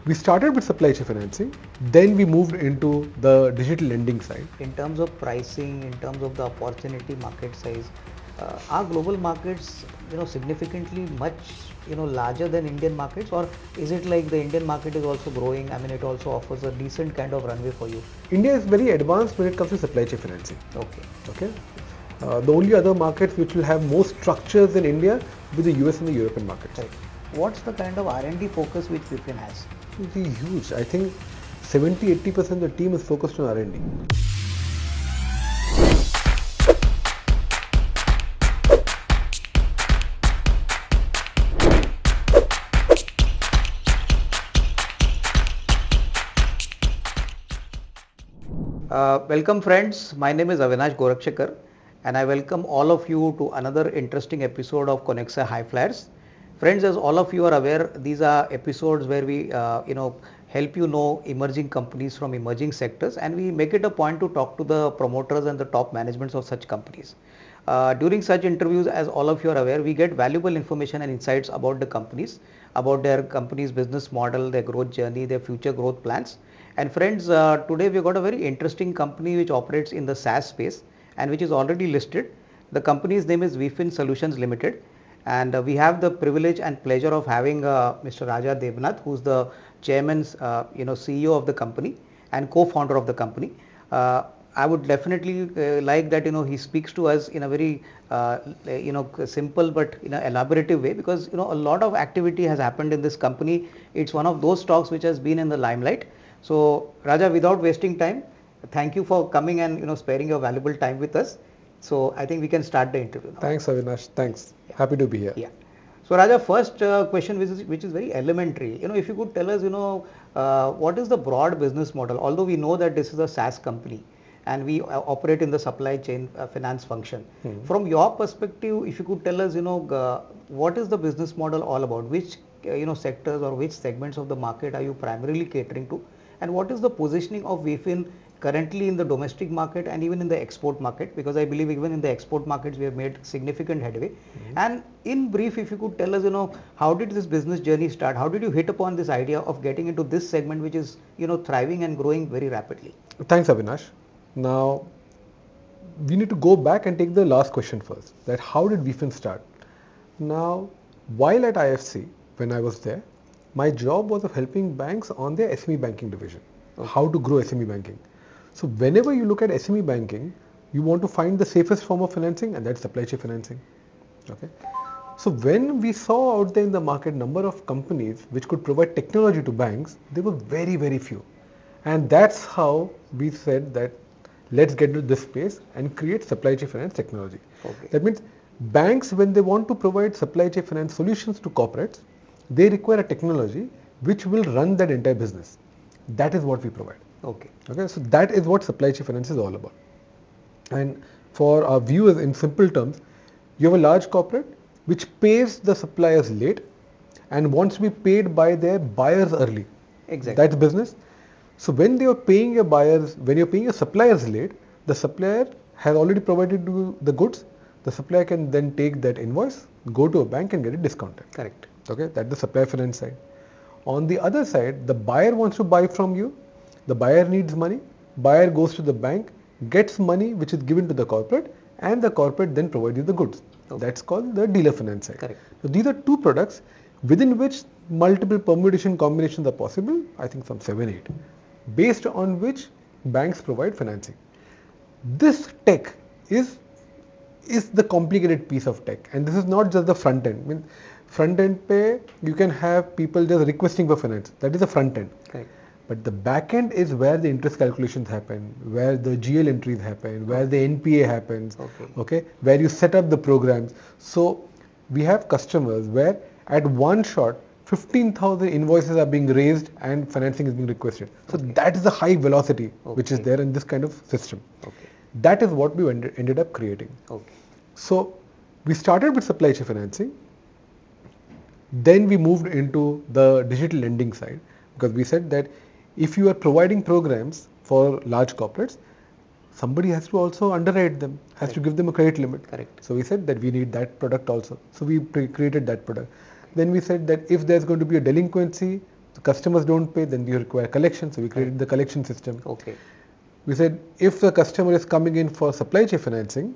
We started with supply chain financing, then we moved into the digital lending side. In terms of pricing, in terms of the opportunity market size, are global markets, significantly much, larger than Indian markets, or is it like the Indian market is also growing? I mean, it also offers a decent kind of runway for you. India is very advanced when it comes to supply chain financing. Okay. The only other markets which will have more structures than India will be the US and the European markets. Right. What's the kind of R&D focus which Veefin has? It's huge. I think 70-80% of the team is focused on R&D. Welcome friends, my name is Avinash Gorakshakar and I welcome all of you to another interesting episode of Konexio HighFlyers. Friends, as all of you are aware, these are episodes where we help you know emerging companies from emerging sectors, and we make it a point to talk to the promoters and the top managements of such companies. During such interviews, as all of you are aware, we get valuable information and insights about the companies, about their company's business model, their growth journey, their future growth plans. And friends, today we've got a very interesting company which operates in the SaaS space and which is already listed. The company's name is Veefin Solutions Limited, and we have the privilege and pleasure of having Mr. Raja Debnath, who's the chairman, CEO of the company and co-founder of the company. I would definitely like that he speaks to us in a very simple but elaborative way, because a lot of activity has happened in this company. It's one of those stocks which has been in the limelight. So Raja, without wasting time, thank you for coming and sparing your valuable time with us. So I think we can start the interview now. Thanks, Avinash. Thanks. Yeah. Happy to be here. Yeah. So Raja, first question which is very elementary. If you could tell us, what is the broad business model? Although we know that this is a SaaS company and we operate in the supply chain finance function. From your perspective, if you could tell us, what is the business model all about? Which sectors or which segments of the market are you primarily catering to? And what is the positioning of Veefin currently in the domestic market and even in the export market? Because I believe even in the export markets we have made significant headway. And in brief, if you could tell us, how did this business journey start? How did you hit upon this idea of getting into this segment which is thriving and growing very rapidly? Thanks, Avinash. Now we need to go back and take the last question first, that how did Veefin start? Now, while at IFC, when I was there, my job was of helping banks on their SME banking division, how to grow SME banking. So whenever you look at SME banking, you want to find the safest form of financing, and that's supply chain financing. Okay. So when we saw out there in the market number of companies which could provide technology to banks, they were very, very few. And that's how we said that let's get into this space and create supply chain finance technology. Okay. That means banks, when they want to provide supply chain finance solutions to corporates, they require a technology which will run that entire business. That is what we provide. Okay. So that is what supply chain finance is all about. And for our viewers, in simple terms, you have a large corporate which pays the suppliers late and wants to be paid by their buyers early. Exactly. That's business. So when you're paying your buyers, when you're paying your suppliers late, the supplier has already provided you the goods. The supplier can then take that invoice, go to a bank and get it discounted. Correct. Okay, that's the supplier finance side. On the other side, the buyer wants to buy from you. The buyer needs money. Buyer goes to the bank, gets money which is given to the corporate, and the corporate then provides you the goods. Okay. That's called the dealer finance side. Correct. So these are two products within which multiple permutation combinations are possible. I think some 7-8, based on which banks provide financing. This tech is the complicated piece of tech, and this is not just the front end. I mean, front end pay, you can have people just requesting for finance. That is the front end. Correct. But the back end is where the interest calculations happen, where the GL entries happen, where the NPA happens, okay, where you set up the programs. So we have customers where at one shot 15,000 invoices are being raised and financing is being requested. So that is the high velocity which is there in this kind of system. Okay. That is what we ended up creating. Okay. So we started with supply chain financing. Then we moved into the digital lending side, because we said that if you are providing programs for large corporates, somebody has to also underwrite them, has to give them a credit limit. Correct. So we said that we need that product also. So we created that product. Then we said that if there's going to be a delinquency, The customers don't pay, then we require collection. So we created the collection system. Okay. We said if the customer is coming in for supply chain financing,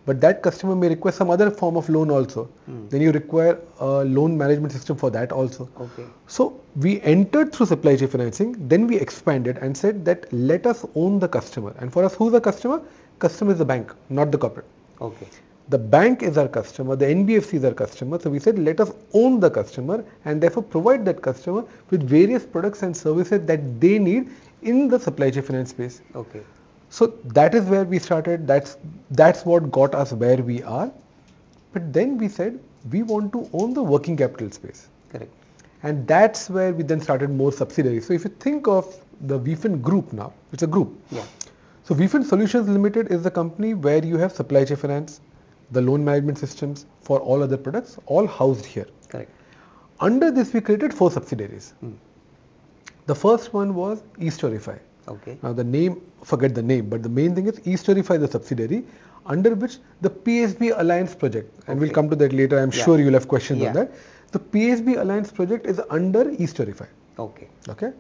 but that customer may require some other form of loan also, then you require a loan management system for that also. Okay. So we entered through supply chain financing, then we expanded and said that let us own the customer. And for us, who's the customer? Customer is the bank, not the corporate. Okay. The bank is our customer, the NBFC is our customer. So we said let us own the customer and therefore provide that customer with various products and services that they need in the supply chain finance space. Okay. So that is where we started. That's what got us where we are. But then we said we want to own the working capital space. Correct. And that's where we then started more subsidiaries. So if you think of the Veefin Group now, it's a group. Yeah. So Veefin Solutions Limited is the company where you have supply chain finance, the loan management systems for all other products, all housed here. Correct. Under this, we created 4 subsidiaries. The first one was eStorify. Okay. Now the name, forget the name, but the main thing is eStorify is the subsidiary under which the PSB Alliance project, and we'll come to that later. I'm sure you'll have questions on that. The PSB Alliance project is under eStorify. Okay. Okay.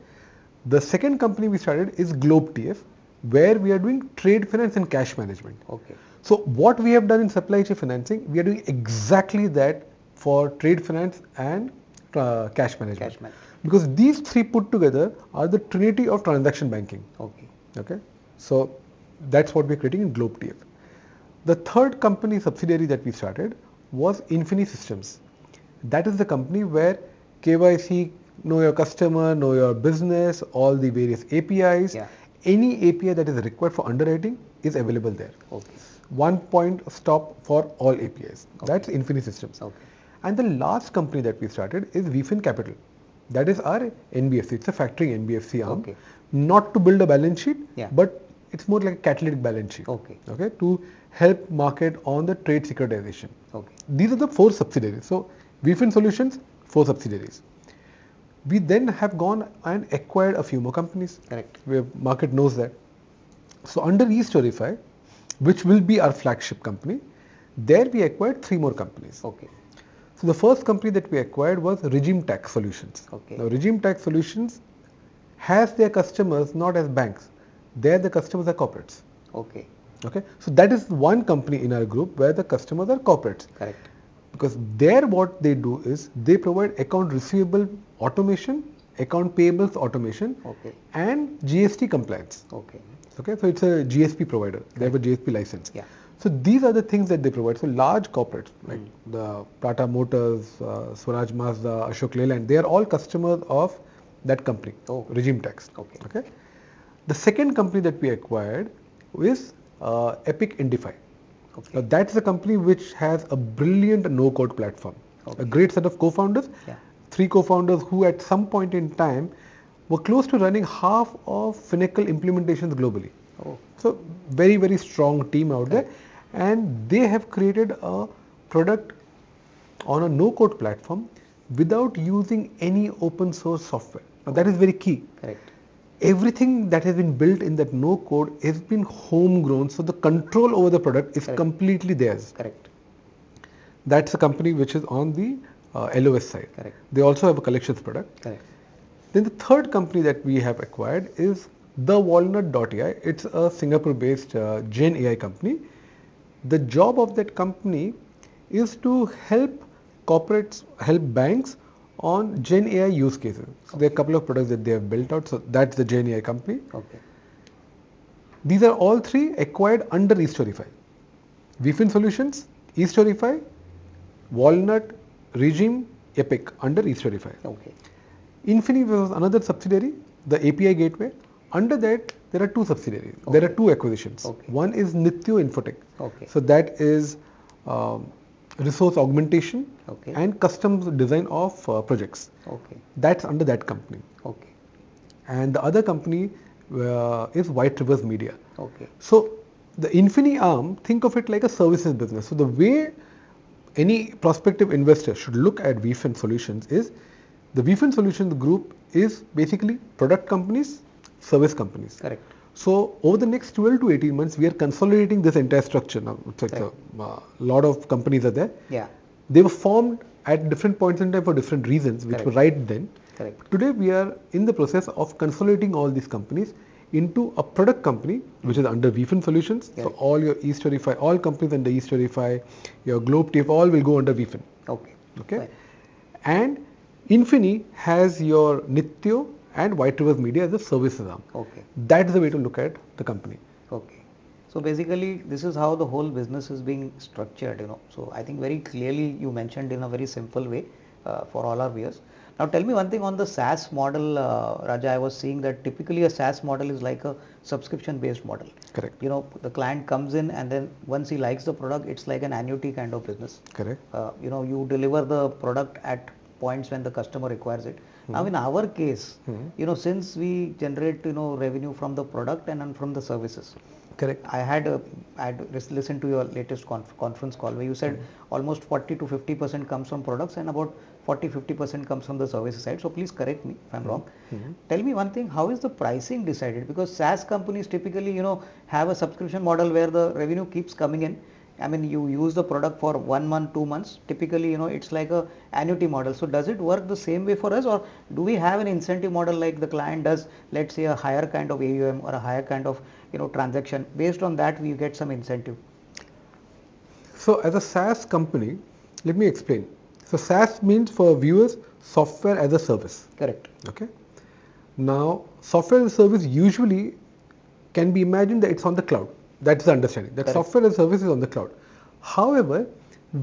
The second company we started is Globe TF, where we are doing trade finance and cash management. Okay. So what we have done in supply chain financing, we are doing exactly that for trade finance and cash management. Because these 3 put together are the trinity of transaction banking. Okay. Okay. So that's what we're creating in Globe TF. The third company subsidiary that we started was Infini Systems. That is the company where KYC, know your customer, know your business, all the various APIs, any API that is required for underwriting is available there. Okay. One point stop for all APIs. That's Infini Systems. Okay. And the last company that we started is Veefin Capital. That is our NBFC. It's a factoring NBFC arm. Okay. Not to build a balance sheet, Yeah. but it's more like a catalytic balance sheet. Okay. Okay. To help market on the trade securitization. Okay. These are the 4 subsidiaries. So Veefin Solutions, 4 subsidiaries. We then have gone and acquired a few more companies. Correct. Where market knows that. So under eStorify, which will be our flagship company, there we acquired 3 more companies. Okay. So the first company that we acquired was Regime Tax Solutions. Okay. Now Regime Tax Solutions has their customers not as banks. There the customers are corporates. Okay. Okay. So that is one company in our group where the customers are corporates. Correct. Because there what they do is they provide account receivable automation, account payables automation, and GST compliance. Okay. Okay. So it's a GSP provider. They have a GSP license. Yeah. So these are the things that they provide. So large corporates like the Tata Motors, Swaraj Mazda, Ashok Leyland, they are all customers of that company, Regime Tax. Okay. Okay. The second company that we acquired is Epic Indify. Okay. Now that's a company which has a brilliant no-code platform. A great set of co-founders. 3 co-founders who at some point in time were close to running half of Finacle implementations globally. So very, very strong team out there. And they have created a product on a no-code platform without using any open source software. Now that is very key. Correct. Everything that has been built in that no-code has been homegrown, so the control over the product is completely theirs. Correct. That's a company which is on the LOS side. Correct. They also have a collections product. Correct. Then the third company that we have acquired is TheWalnut.ai. It's a Singapore-based Gen AI company. The job of that company is to help corporates, help banks on Gen AI use cases. So there are a couple of products that they have built out. So that's the Gen AI company. Okay. These are all 3 acquired under eStorify. Veefin Solutions, eStorify, Walnut, Regime, Epic under eStorify. Okay. Infini was another subsidiary, the API gateway. Under that, there are 2 subsidiaries. There are 2 acquisitions. One is Nityo Infotech. So that is resource augmentation and custom design of projects. That's under that company. And the other company is White Rivers Media. So the Infini arm, think of it like a services business. So the way any prospective investor should look at Veefin Solutions is the Veefin Solutions Group is basically product companies, service companies. Correct. So over the next 12 to 18 months, we are consolidating this entire structure now. It's like a lot of companies are there. Yeah. They were formed at different points in time for different reasons, which were right then. Correct. Today we are in the process of consolidating all these companies into a product company which is under Veefin Solutions. Correct. So all your E-Storify, all companies under E-Storify, your Globe Tape, all will go under Veefin. Okay. Okay. Fine. And Infini has your Nityo and White Rivers Media as a services arm. Okay. That's the way to look at the company. Okay. So basically, this is how the whole business is being structured, So I think very clearly you mentioned in a very simple way for all our viewers. Now tell me one thing on the SaaS model, Raja. I was seeing that typically a SaaS model is like a subscription-based model. Correct. The client comes in and then once he likes the product, it's like an annuity kind of business. Correct. You deliver the product at points when the customer requires it. Now in our case, since we generate revenue from the product and from the services. Correct. I had listened to your latest conference call where you said almost 40 to 50% comes from products and about 40-50% comes from the services side. So please correct me if I'm wrong. Tell me one thing, how is the pricing decided? Because SaaS companies typically have a subscription model where the revenue keeps coming in. I mean, you use the product for 1 month, 2 months. Typically, it's like a annuity model. So does it work the same way for us, or do we have an incentive model like the client does, let's say a higher kind of AUM or a higher kind of transaction? Based on that, we get some incentive. So as a SaaS company, let me explain. So SaaS means, for viewers, software as a service. Correct. Okay. Now, software as a service usually can be imagined that it's on the cloud. That's the understanding, that Correct. software as a service is on the cloud. However,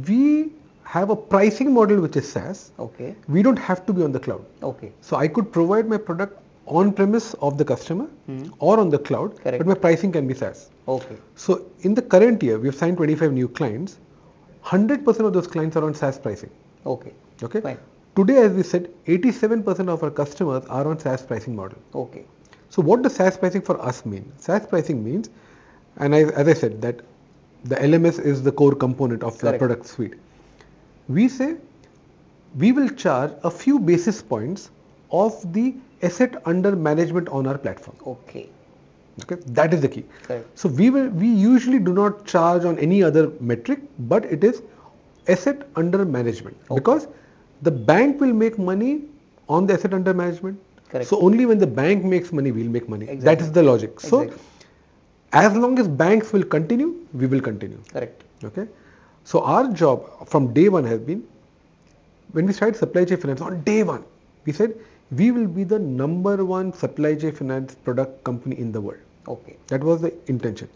we have a pricing model which is SaaS. Okay. We don't have to be on the cloud. Okay. So I could provide my product on premise of the customer or on the cloud, Correct. but my pricing can be SaaS. Okay. So in the current year, we have signed 25 new clients. 100% of those clients are on SaaS pricing. Okay. Okay. Fine. Today, as we said, 87% of our customers are on SaaS pricing model. Okay. So what does SaaS pricing for us mean? SaaS pricing means, and as I said, that the LMS is the core component of the Correct. product suite. We say we will charge a few basis points of the asset under management on our platform. Okay. Okay, that is the key. Correct. So we usually do not charge on any other metric, but it is asset under management, because the bank will make money on the asset under management. Correct. So only when the bank makes money, we'll make money. Exactly. That is the logic. Exactly. So as long as banks will continue, we will continue. Correct. Okay. So our job from day one has been, when we started supply chain finance, on day one, we said we will be the number one supply chain finance product company in the world. Okay. That was the intention.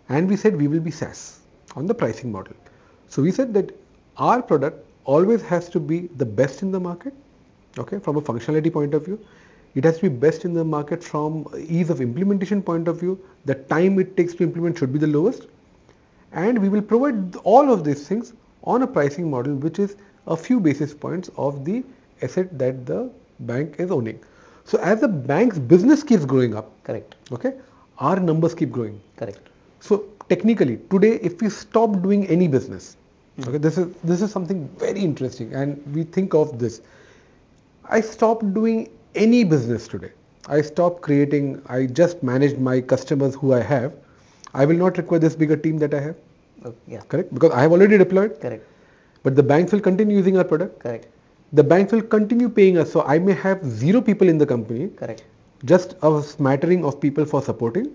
And we said we will be SaaS on the pricing model. So we said that our product always has to be the best in the market. Okay, from a functionality point of view, it has to be best in the market from ease of implementation point of view. The time it takes to implement should be the lowest, and we will provide all of these things on a pricing model which is a few basis points of the asset that the bank is owning. So as the bank's business keeps growing up, Correct. okay, our numbers keep growing. Correct. So technically today, if we stop doing any business, okay, this is something very interesting, and we think of this. I stopped doing any business today. I stopped creating. I just managed my customers who I have. I will not require this bigger team that I have. Yeah. Correct? Because I have already deployed. Correct. But the banks will continue using our product. Correct. The banks will continue paying us. So I may have 0 people in the company. Correct. Just a smattering of people for supporting.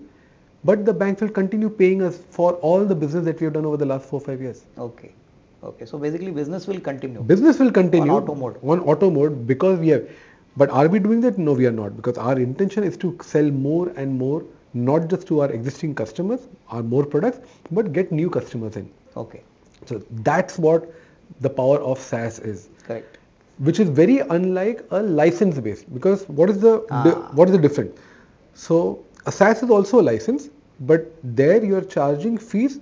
But the banks will continue paying us for all the business that we have done over the last 4-5 years. Okay. Okay. So basically business will continue. Business will continue on auto mode. On auto mode, because we have. But are we doing that? No, we are not, because our intention is to sell more and more, not just to our existing customers, our more products, but get new customers in. Okay. So that's what the power of SaaS is. Correct. Which is very unlike a license based, because what is the difference? So a SaaS is also a license, but there you are charging fees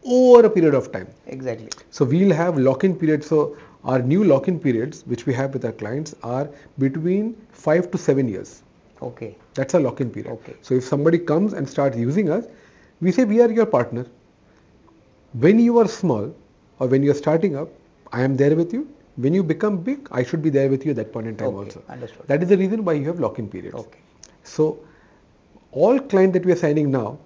over a period of time. Exactly. So we'll have lock-in periods. So our new lock-in periods, which we have with our clients, are between 5 to 7 years. Okay. That's a lock-in period. Okay. So if somebody comes and starts using us, we say we are your partner. When you are small or when you are starting up, I am there with you. When you become big, I should be there with you at that point in time also. Understood. That is the reason why you have lock-in periods. Okay. So all clients that we are signing now,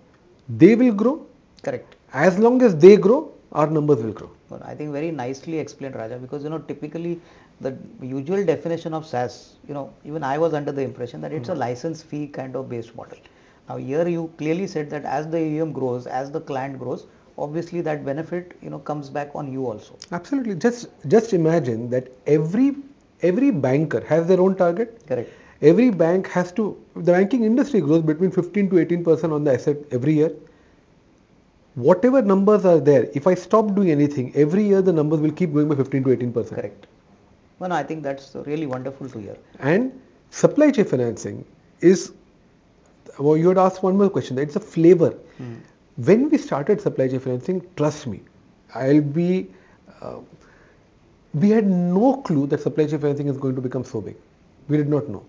they will grow. Correct. As long as they grow, our numbers will grow. Well, I think very nicely explained, Raja, because typically the usual definition of SaaS, even I was under the impression that it's a license fee kind of based model. Now here you clearly said that as the AUM grows, as the client grows, obviously that benefit comes back on you also. Absolutely. Just imagine that every banker has their own target. Correct. Every bank has to. The banking industry grows between 15 to 18% on the asset every year. Whatever numbers are there, if I stop doing anything, every year the numbers will keep going by 15 to 18%. Correct. Well, I think that's really wonderful to hear. And supply chain financing is. Well, you had asked one more question. It's a flavor. When we started supply chain financing, trust me, we had no clue that supply chain financing is going to become so big. We did not know.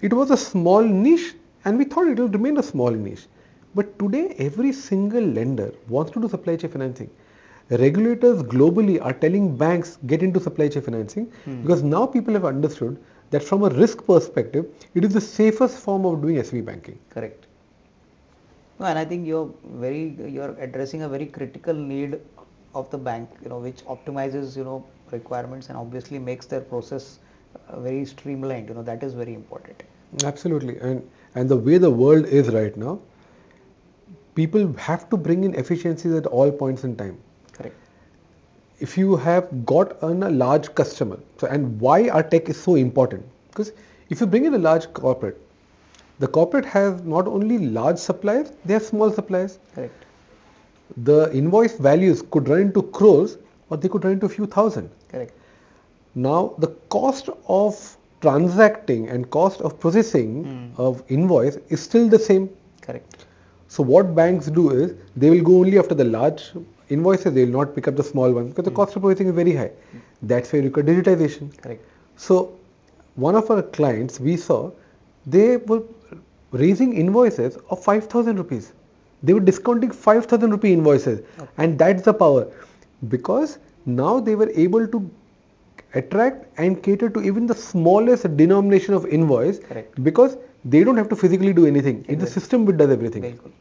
It was a small niche and we thought it will remain a small niche. But today, every single lender wants to do supply chain financing. Regulators globally are telling banks get into supply chain financing because now people have understood that from a risk perspective, it is the safest form of doing SME banking. Correct. No, and I think you're addressing a very critical need of the bank, which optimizes, requirements and obviously makes their process very streamlined. That is very important. Absolutely. And the way the world is right now, people have to bring in efficiencies at all points in time. Correct. If you have got a large customer, and why our tech is so important, because if you bring in a large corporate, the corporate has not only large suppliers, they have small suppliers. Correct. The invoice values could run into crores or they could run into a few thousand. Correct. Now the cost of transacting and cost of processing of invoice is still the same. Correct. So what banks do is they will go only after the large invoices, they will not pick up the small ones because the cost of processing is very high. That's why you require digitization. Correct. So one of our clients we saw, they were raising invoices of 5,000 rupees. They were discounting 5,000 rupee invoices, and that's the power, because now they were able to attract and cater to even the smallest denomination of invoice. Correct. Because they don't have to physically do anything. Exactly. It's the system which does everything. Very cool.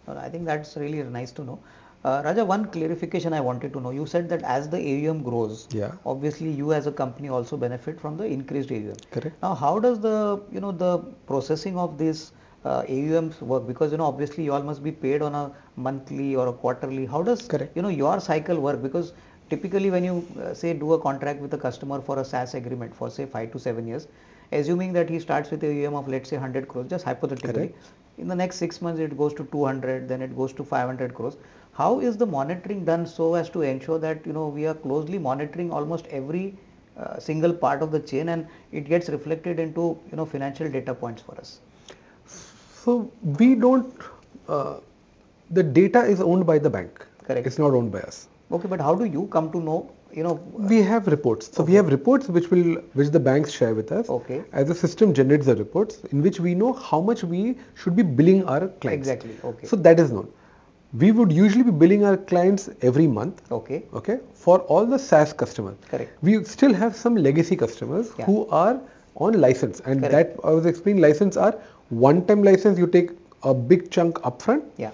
Well, I think that's really nice to know. Raja, one clarification I wanted to know. You said that as the AUM grows, obviously you as a company also benefit from the increased AUM. Correct. Now, how does the the processing of this AUMs work? Because obviously you all must be paid on a monthly or a quarterly. How does your cycle work? Because typically when you say do a contract with a customer for a SaaS agreement for say 5 to 7 years, assuming that he starts with a AUM of let's say 100 crores, just hypothetically, in the next 6 months it goes to 200, then it goes to 500 crores. How is the monitoring done so as to ensure that we are closely monitoring almost every single part of the chain and it gets reflected into financial data points for us? So we don't. The data is owned by the bank. Correct. It's not owned by us. Okay, but how do you come to know? We have reports. So we have reports which the banks share with us. Okay. As the system generates the reports in which we know how much we should be billing our clients. Exactly. Okay. So that is known. We would usually be billing our clients every month. Okay. Okay. For all the SaaS customers. Correct. We still have some legacy customers who are on license, and that I was explaining, license are one-time license. You take a big chunk upfront. Yeah.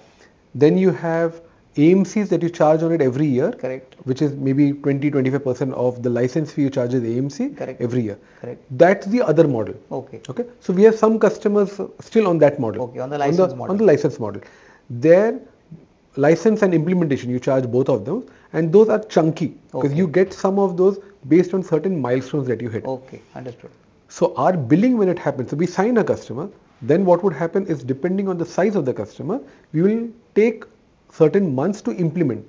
Then you have AMCs that you charge on it every year. Correct. Which is maybe 20-25% of the license fee you charge as AMC every year. Correct. That's the other model. Okay. Okay. So we have some customers still on that model. Okay. On the license model. On the license model. Their license and implementation, you charge both of them, and those are chunky because you get some of those based on certain milestones that you hit. Okay. Understood. So our billing, when it happens, so we sign a customer, then what would happen is, depending on the size of the customer, we will take certain months to implement.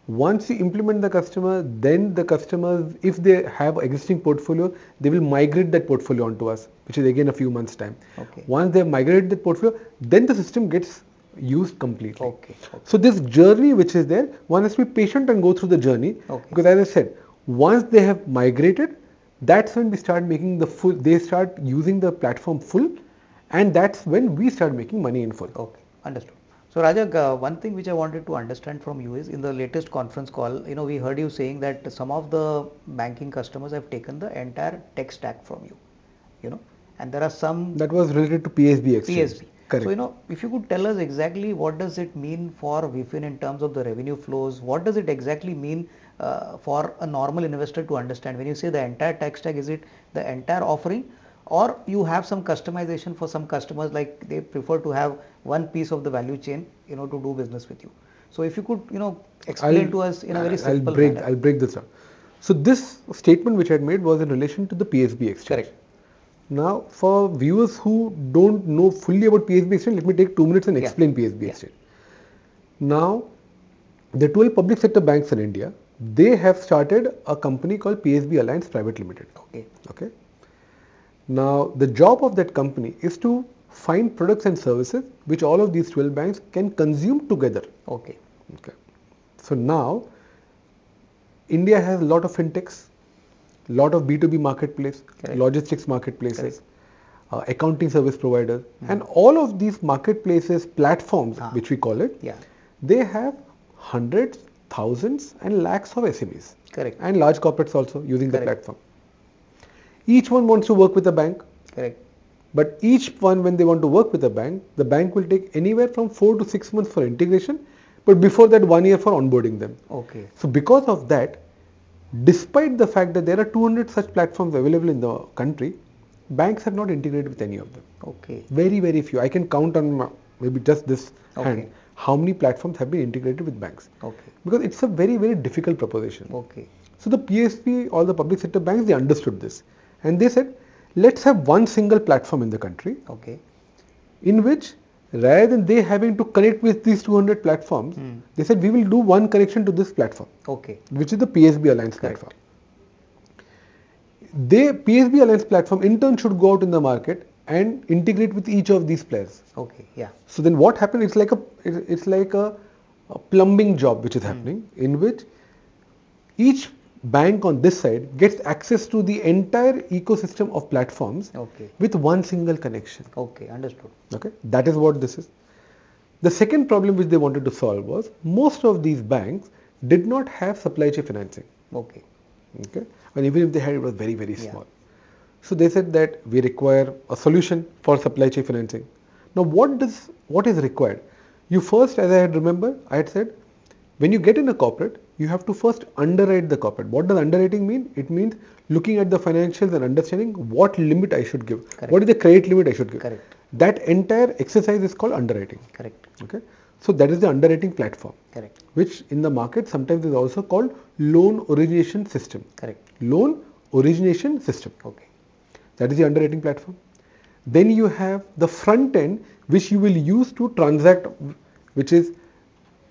Once you implement the customer, then the customers, if they have existing portfolio, they will migrate that portfolio onto us, which is again a few months time. Okay. Once they have migrated the portfolio, then the system gets used completely. Okay. So this journey which is there, one has to be patient and go through the journey. Because as I said, once they have migrated, that's when we start making they start using the platform full, and that's when we start making money in full. Okay, understood. So Raja, one thing which I wanted to understand from you is, in the latest conference call, we heard you saying that some of the banking customers have taken the entire tech stack from you, and there are some that was related to PSB exchange. PSB. Correct. So if you could tell us exactly what does it mean for Veefin in terms of the revenue flows, what does it exactly mean for a normal investor to understand? When you say the entire tech stack, is it the entire offering, or you have some customization for some customers, like they prefer to have one piece of the value chain, to do business with you? So if you could, explain to us in a very simple manner. I'll break this down. So this statement which I had made was in relation to the PSB exchange. Correct. Now, for viewers who don't know fully about PSB exchange, let me take 2 minutes and explain PSB exchange. Now, the 12 public sector banks in India, they have started a company called PSB Alliance Private Limited. Okay. Now, the job of that company is to find products and services which all of these 12 banks can consume together. Okay. So now, India has a lot of fintechs, lot of B2B marketplace, logistics marketplaces, accounting service providers, and all of these marketplaces, platforms, which we call it, they have hundreds, thousands, and lakhs of SMEs. Correct. And large corporates also using the platform. Each one wants to work with a bank. Correct. But each one, when they want to work with a bank, the bank will take anywhere from 4 to 6 months for integration, but before that 1 year for onboarding them. Okay. So because of that, despite the fact that there are 200 such platforms available in the country, banks have not integrated with any of them. Okay. Very, very few. I can count on maybe just this hand how many platforms have been integrated with banks. Okay. Because it's a very, very difficult proposition. Okay. So the PSB, all the public sector banks, they understood this. And they said, let's have one single platform in the country. Okay. In which, rather than they having to connect with these 200 platforms, they said we will do one connection to this platform. Okay. Which is the PSB Alliance platform. PSB Alliance platform in turn should go out in the market and integrate with each of these players. Okay. Yeah. So then what happened? It's like a plumbing job which is happening, in which each bank on this side gets access to the entire ecosystem of platforms with one single connection. Okay, understood. Okay, that is what this is. The second problem which they wanted to solve was most of these banks did not have supply chain financing. Okay. And even if they had, it was very, very small. So they said that we require a solution for supply chain financing. Now what is required? You first, as I had remember, I had said, when you get in a corporate, you have to first underwrite the corporate. What does underwriting mean? It means looking at the financials and understanding what limit I should give. Correct. What is the credit limit I should give. Correct. That entire exercise is called underwriting. Correct. Okay. So that is the underwriting platform. Correct. Which in the market sometimes is also called loan origination system. Correct. Loan origination system. Okay. That is the underwriting platform. Then you have the front end which you will use to transact, which is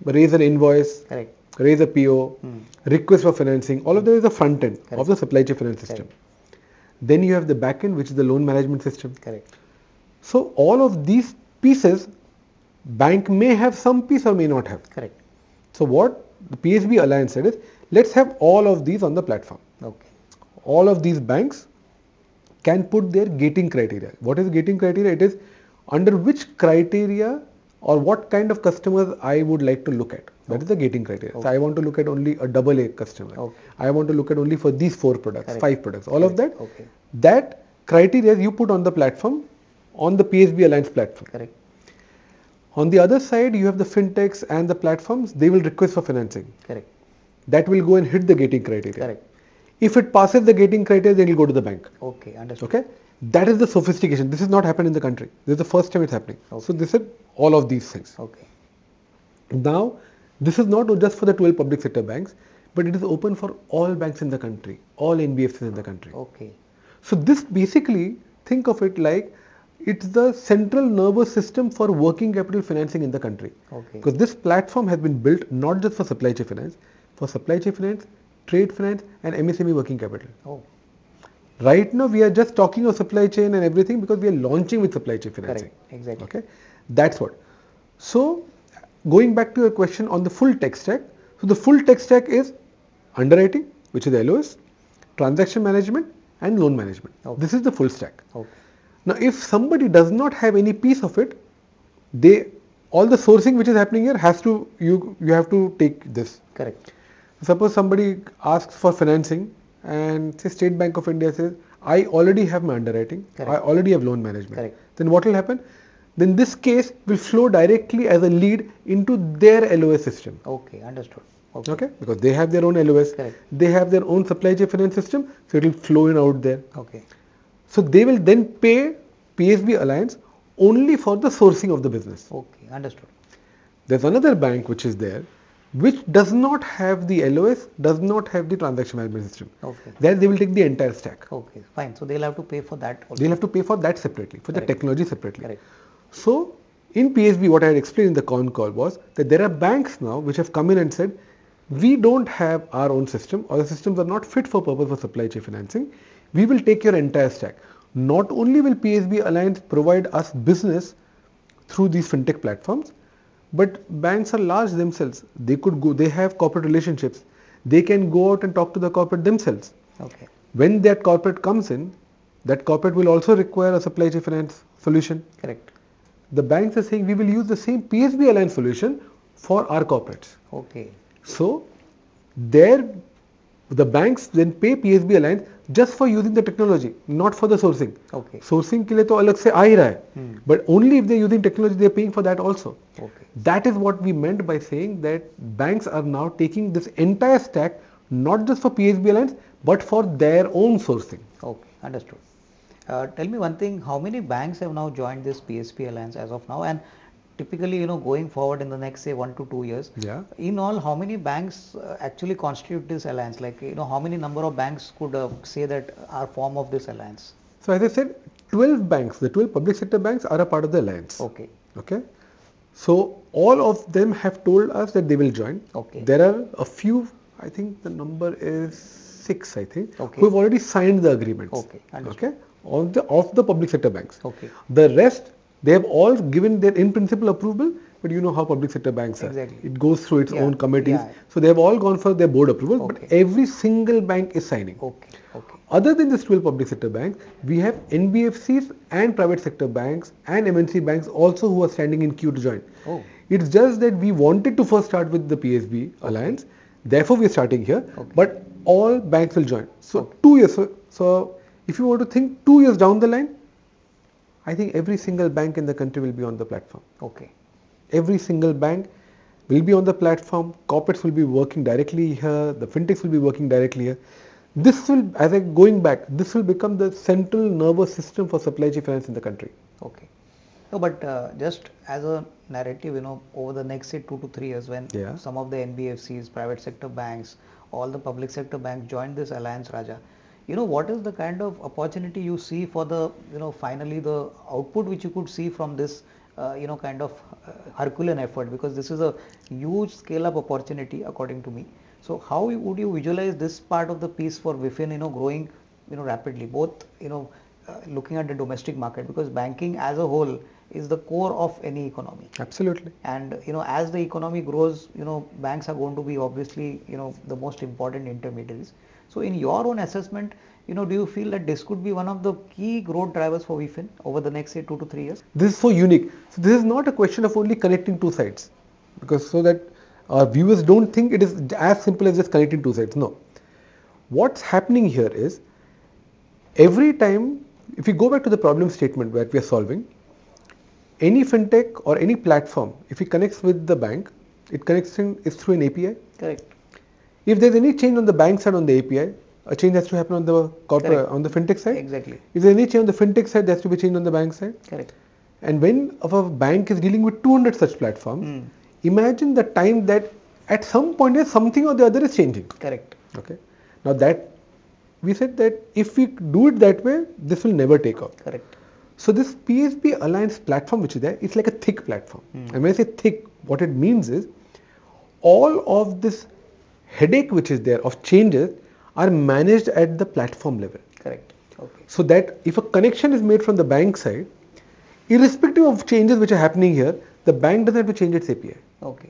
raise an invoice, correct, raise a PO, request for financing. All of that is the front end of the supply chain finance system. Correct. Then you have the back end, which is the loan management system. Correct. So all of these pieces, bank may have some piece or may not have. Correct. So what the PSB Alliance said is, let's have all of these on the platform. Okay. All of these banks can put their gating criteria. What is gating criteria? It is under which criteria or what kind of customers I would like to look at. That is the gating criteria. So I want to look at only a AA customer. Okay. I want to look at only for these 4 products, Correct. 5 products, all of that. Okay. That criteria you put on the platform, on the PSB Alliance platform. Correct. On the other side, you have the fintechs and the platforms, they will request for financing. Correct. That will go and hit the gating criteria. Correct. If it passes the gating criteria, then it will go to the bank. Okay, understood. Okay? That is the sophistication. This has not happened in the country. This is the first time it's happening. Okay. So this is all of these things. Okay. Now, this is not just for the 12 public sector banks, but it is open for all banks in the country, all NBFCs in the country. Okay. So this basically, think of it like it's the central nervous system for working capital financing in the country. Okay. Because this platform has been built not just for supply chain finance, for supply chain finance, trade finance and MSME working capital. Oh. Right now we are just talking of supply chain and everything because we are launching with supply chain financing. Correct. Exactly. Okay. That's what. So going back to your question on the full tech stack. So the full tech stack is underwriting, which is LOS, transaction management and loan management. Okay. This is the full stack. Okay. Now if somebody does not have any piece of it, all the sourcing which is happening here has to, you have to take this. Correct. Suppose somebody asks for financing and say State Bank of India says, I already have my underwriting, Correct. I already have loan management. Correct. Then what will happen? Then this case will flow directly as a lead into their LOS system. Okay, understood. Okay, because they have their own LOS, Correct. they have their own supply chain finance system, so it will flow in out there. Okay. So they will then pay PSB Alliance only for the sourcing of the business. Okay, understood. There's another bank which is there, which does not have the LOS, does not have the transaction management system. Okay. Then they will take the entire stack. Okay, fine. So they'll have to pay for that also. They'll have to pay for that separately, for Correct. the technology separately. Correct. So in PSB, what I had explained in the con call was that there are banks now which have come in and said, we don't have our own system, or the systems are not fit for purpose for supply chain financing. We will take your entire stack. Not only will PSB Alliance provide us business through these fintech platforms, but banks are large themselves. They could go, they have corporate relationships. They can go out and talk to the corporate themselves. Okay. When that corporate comes in, that corporate will also require a supply chain finance solution. Correct. The banks are saying we will use the same PSB Alliance solution for our corporates. Okay. So the banks then pay PSB Alliance just for using the technology, not for the sourcing. Okay. Sourcing के लिए तो अलग से आ ही रहा है, but only if they're using technology, they're paying for that also. Okay. That is what we meant by saying that banks are now taking this entire stack, not just for PSB Alliance, but for their own sourcing. Okay, understood. Tell me one thing, how many banks have now joined this PSB Alliance as of now, and typically, going forward in the next, say, 1 to 2 years, Yeah. in all, how many banks actually constitute this alliance? Like, how many number of banks could say that are form of this alliance? So as I said, 12 banks, the 12 public sector banks are a part of the alliance. Okay. Okay. So all of them have told us that they will join. Okay. There are a few, I think the number is 6, I think, Okay. who have already signed the agreements. Okay, understood. Okay. Of the public sector banks. Okay. The rest, they have all given their in principle approval, but you know how public sector banks are. Exactly. It goes through its own committees. Yeah. So they have all gone for their board approval, Okay. but every single bank is signing. Okay. Okay. Other than these 12 public sector banks, we have NBFCs and private sector banks and MNC banks also who are standing in queue to join. Oh. It's just that we wanted to first start with the PSB Alliance, therefore we are starting here, but all banks will join. So 2 years, so if you were to think 2 years down the line, I think every single bank in the country will be on the platform. Okay. Every single bank will be on the platform, corporates will be working directly here, the fintechs will be working directly here. This will, as I going back, this will become the central nervous system for supply chain finance in the country. Okay. No, but just as a narrative, over the next, say, 2 to 3 years, when some of the NBFCs, private sector banks, all the public sector banks join this alliance, Raja, what is the kind of opportunity you see for the, finally the output which you could see from this, kind of Herculean effort, because this is a huge scale up opportunity according to me. So how would you visualize this part of the piece for Veefin, growing, rapidly, both, looking at the domestic market, because banking as a whole is the core of any economy. Absolutely. And, as the economy grows, banks are going to be obviously, the most important intermediaries. So in your own assessment, do you feel that this could be one of the key growth drivers for Veefin over the next, say, 2 to 3 years? This is so unique. So this is not a question of only connecting two sides, because so that our viewers don't think it is as simple as just connecting two sides. No. What's happening here is, every time, if we go back to the problem statement that we are solving, any fintech or any platform, if it connects with the bank, it connects is through an API. Correct. If there's any change on the bank side on the API, a change has to happen on the corporate, on the fintech side. Exactly. If there's any change on the fintech side, there has to be change on the bank side. Correct. And when a bank is dealing with 200 such platforms, imagine the time that at some point something or the other is changing. Correct. Okay. Now that we said that if we do it that way, this will never take off. Correct. So this PSB Alliance platform which is there, it's like a thick platform. And when I say thick, what it means is all of this headache which is there of changes are managed at the platform level. Correct. Okay. So that if a connection is made from the bank side, irrespective of changes which are happening here, the bank doesn't have to change its API. Okay.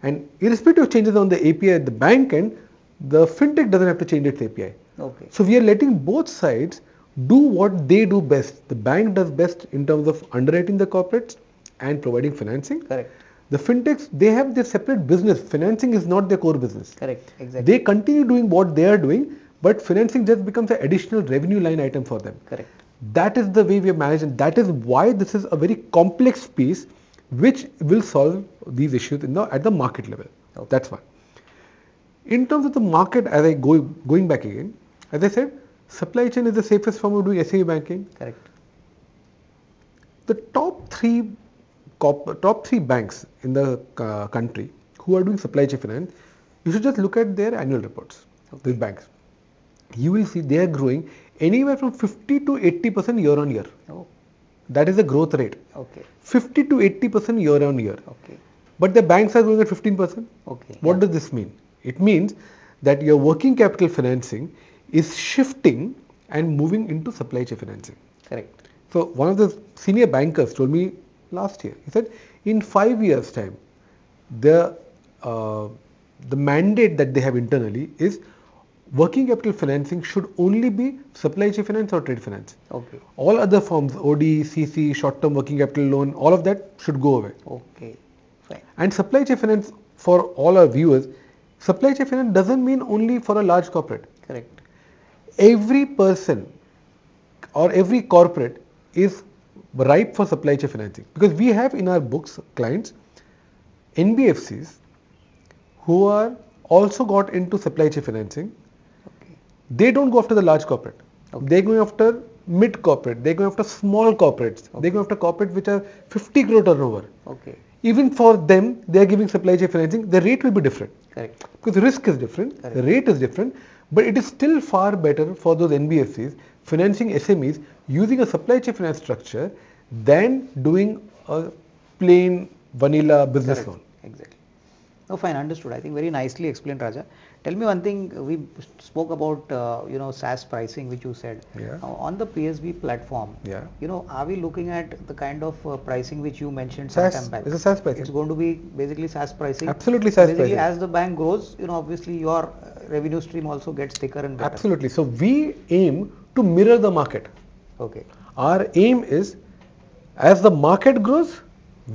And irrespective of changes on the API at the bank end, the fintech doesn't have to change its API. Okay. So we are letting both sides do what they do best. The bank does best in terms of underwriting the corporates and providing financing. Correct. The fintechs, they have their separate business. Financing is not their core business. Correct. Exactly. They continue doing what they are doing, but financing just becomes an additional revenue line item for them. Correct. That is the way we are managing. That is why this is a very complex piece which will solve these issues at the market level. Okay. That's one. In terms of the market, as I going back again, as I said, supply chain is the safest form of doing SME banking. Correct. The top three banks in the country who are doing supply chain finance, you should just look at their annual reports. These banks, you will see they are growing anywhere from 50 to 80% year on year. Oh. That is the growth rate. Okay. 50 to 80% year on year. Okay. But the banks are growing at 15%. Okay. What does this mean? It means that your working capital financing is shifting and moving into supply chain financing. Correct. So one of the senior bankers told me last year, he said in 5 years time, the mandate that they have internally is working capital financing should only be supply chain finance or trade finance. Okay. All other forms, OD, CC, short-term working capital loan, all of that should go away. Okay. Fine. And supply chain finance, for all our viewers, supply chain finance doesn't mean only for a large corporate. Correct. Every person or every corporate is ripe for supply chain financing, because we have in our books clients, NBFCs, who are also got into supply chain financing. Okay. They don't go after the large corporate. Okay. They're going after mid corporate. They're going after small corporates. Okay. They're going after corporates which are 50 crore turnover. Okay. Even for them, they are giving supply chain financing. The rate will be different. Correct. Because the risk is different, Correct. the rate is different, but it is still far better for those NBFCs financing SMEs using a supply chain finance structure than doing a plain vanilla business Correct. loan. Exactly. No, fine, understood. I think very nicely explained, Raja. Tell me one thing. We spoke about SaaS pricing, which you said. Yeah. Now, on the PSB platform, Yeah. are we looking at the kind of pricing which you mentioned SaaS, some time back? it's a SaaS pricing. It's going to be basically SaaS pricing. Absolutely SaaS basically, pricing. as the bank grows, obviously your revenue stream also gets thicker and better. Absolutely. So we aim to mirror the market. Okay. Our aim is, as the market grows,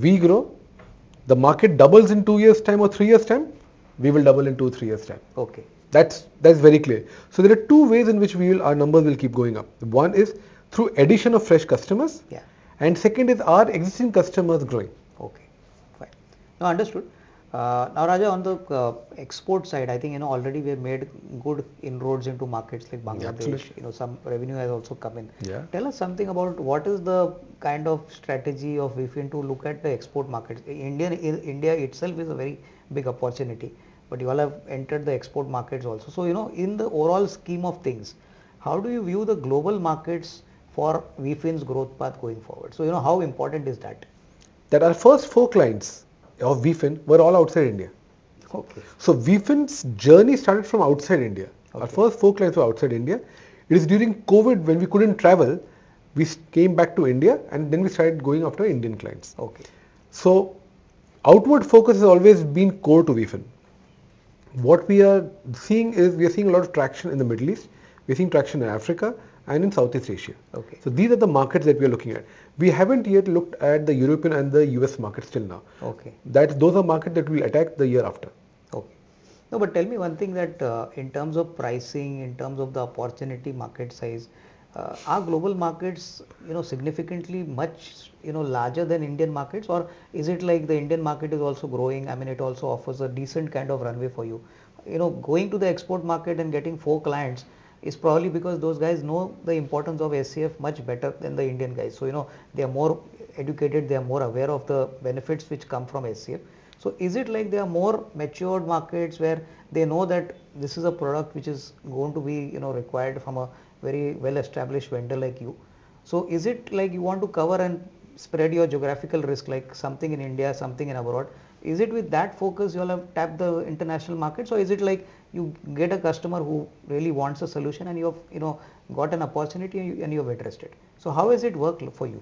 we grow. The market doubles in 2 years' time or 3 years' time, we will double in 2-3 years' time. Okay. That's very clear. So there are two ways in which our numbers will keep going up. One is through addition of fresh customers, Yeah. and second is our existing customers growing. Okay, fine. Now understood. Now Raja, on the export side, I think already we have made good inroads into markets like Bangladesh. Some revenue has also come in. Yeah. Tell us something about what is the kind of strategy of Veefin to look at the export markets. India itself is a very big opportunity, but you all have entered the export markets also. So in the overall scheme of things, how do you view the global markets for Veefin's growth path going forward? So how important is that? That our first 4 clients of Veefin were all outside India. Okay. So Veefin's journey started from outside India. Okay. Our first 4 clients were outside India. It is during COVID, when we couldn't travel, we came back to India, and then we started going after Indian clients. Okay. So outward focus has always been core to Veefin. What we are seeing is, we are seeing a lot of traction in the Middle East, we are seeing traction in Africa and in Southeast Asia. Okay. So these are the markets that we are looking at. We haven't yet looked at the European and the US markets till now. Okay. Those are markets that we will attack the year after. Okay. No, but tell me one thing, that in terms of pricing, in terms of the opportunity market size, are global markets significantly much larger than Indian markets, or is it like the Indian market is also growing? I mean, it also offers a decent kind of runway for you. Going to the export market and getting 4 clients is probably because those guys know the importance of SCF much better than the Indian guys. So they are more educated, they are more aware of the benefits which come from SCF. So is it like they are more matured markets where they know that this is a product which is going to be required from a very well established vendor like you? So is it like you want to cover and spread your geographical risk, like something in India, something in abroad? Is it with that focus you all have tapped the international markets, or is it like you get a customer who really wants a solution and you have got an opportunity and you have addressed it? So how has it worked for you?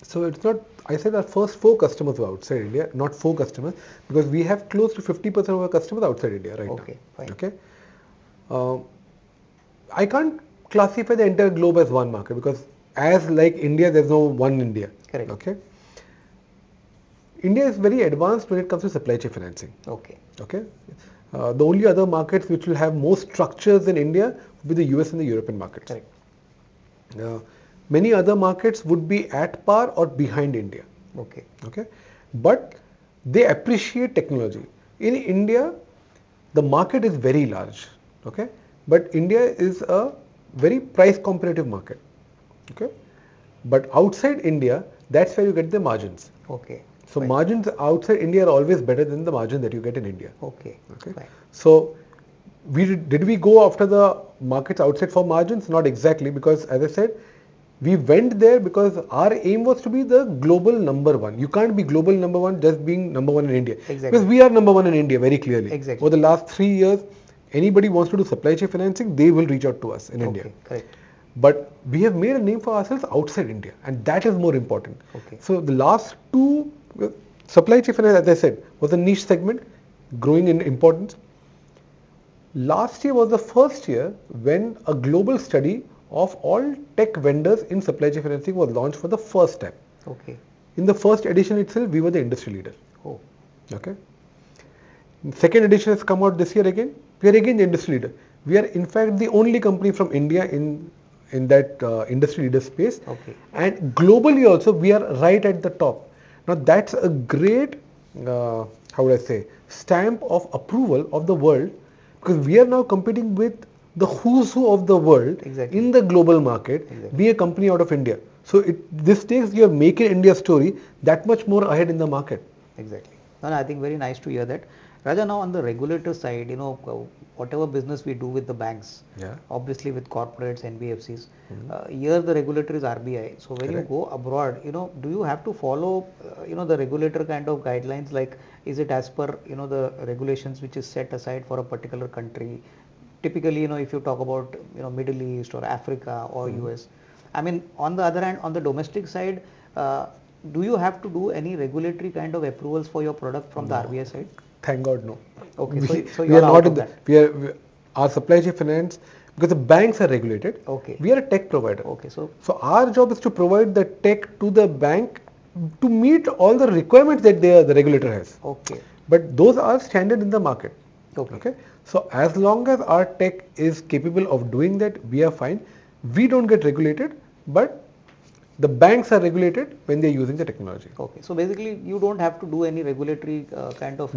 So it's not, I said our first 4 customers were outside India, not 4 customers, because we have close to 50% of our customers outside India right now. Okay, fine. Okay. I can't classify the entire globe as one market, because as like India, there's no one India. Correct. Okay. India is very advanced when it comes to supply chain financing. Okay. Okay. The only other markets which will have more structures than India would be the US and the European markets. Correct. Many other markets would be at par or behind India. Okay. Okay. But they appreciate technology. In India, the market is very large, okay? But India is a very price competitive market, okay? But outside India, that's where you get the margins. Okay. So margins outside India are always better than the margin that you get in India. Okay. So did we go after the markets outside for margins? Not exactly, because as I said, we went there because our aim was to be the global number one. You can't be global number one just being number one in India. Exactly. Because we are number one in India very clearly. Exactly. Over the last 3 years, anybody wants to do supply chain financing, they will reach out to us in India. Correct. But we have made a name for ourselves outside India, and that is more important. Okay. So the last two, supply chain finance, as I said, was a niche segment, growing in importance. Last year was the first year when a global study of all tech vendors in supply chain financing was launched for the first time. Okay. In the first edition itself, we were the industry leader. Oh. Okay. Second edition has come out this year again. We are again the industry leader. We are in fact the only company from India in that industry leader space. Okay. And globally also, we are right at the top. Now that's a great, how would I say, stamp of approval of the world, because we are now competing with the who's who of the world in the global market, be a company out of India. So this takes your Make in India story that much more ahead in the market. Exactly. No, I think very nice to hear that. Raja, now on the regulator side, whatever business we do with the banks, obviously with corporates, NBFCs, here the regulator is RBI. So when you go abroad, do you have to follow, the regulator kind of guidelines? Like, is it as per, the regulations which is set aside for a particular country? Typically, if you talk about, Middle East or Africa or US. I mean, on the other hand, on the domestic side, do you have to do any regulatory kind of approvals for your product from the RBI side? Thank God, no. Okay, so we are not in that. Our supply chain finance, because the banks are regulated. Okay. We are a tech provider. Okay, so our job is to provide the tech to the bank to meet all the requirements that the regulator has. Okay. But those are standard in the market. Okay. So as long as our tech is capable of doing that, we are fine. We don't get regulated, but the banks are regulated when they are using the technology. Okay. So basically, you don't have to do any regulatory kind of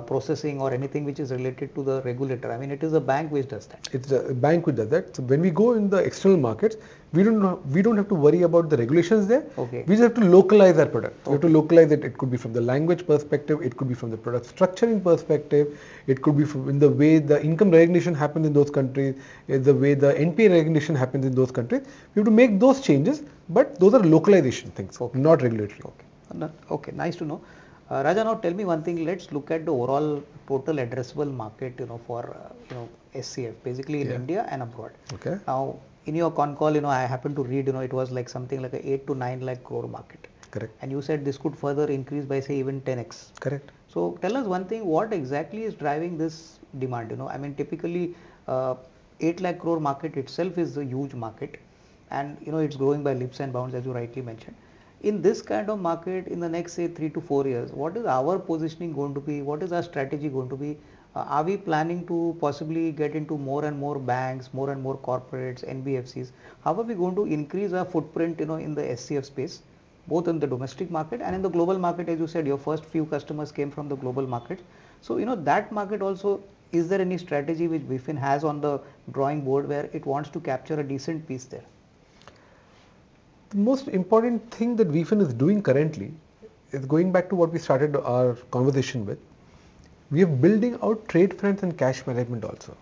processing or anything which is related to the regulator. I mean, it is a bank which does that. It's a bank which does that. So when we go in the external markets, we don't have to worry about the regulations there. Okay. We just have to localize our product. We have to localize it. It could be from the language perspective. It could be from the product structuring perspective. It could be from in the way the income recognition happens in those countries, the way the NPA recognition happens in those countries. We have to make those changes, but those are localization things, not regulatory. Okay. Nice to know. Raja, now tell me one thing. Let's look at the overall total addressable market, for SCF, basically in India and abroad. Okay. Now, in your con call, I happened to read, it was like something like a 8 to 9 lakh crore market. Correct. And you said this could further increase by say even 10x. Correct. So tell us one thing. What exactly is driving this demand? I mean, typically 8 lakh crore market itself is a huge market, and it's growing by leaps and bounds, as you rightly mentioned. In this kind of market, in the next say 3 to 4 years, what is our positioning going to be? What is our strategy going to be? Are we planning to possibly get into more and more banks, more and more corporates, NBFCs? How are we going to increase our footprint, in the SCF space, both in the domestic market and in the global market? As you said, your first few customers came from the global market. So, that market also, is there any strategy which Veefin has on the drawing board where it wants to capture a decent piece there? The most important thing that Veefin is doing currently is going back to what we started our conversation with. We are building out trade finance and cash management also.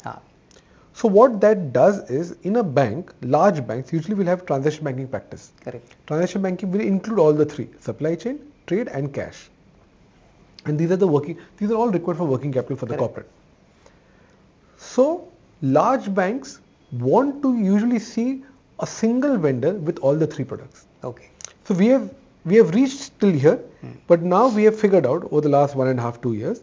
So what that does is, in a bank, large banks usually will have transaction banking practice. Correct. Transaction banking will include all the three: supply chain, trade and cash. And these are all required for working capital for the corporate. So large banks want to usually see a single vendor with all the three products. Okay. So we have reached till here, but now we have figured out over the last 1.5 to 2 years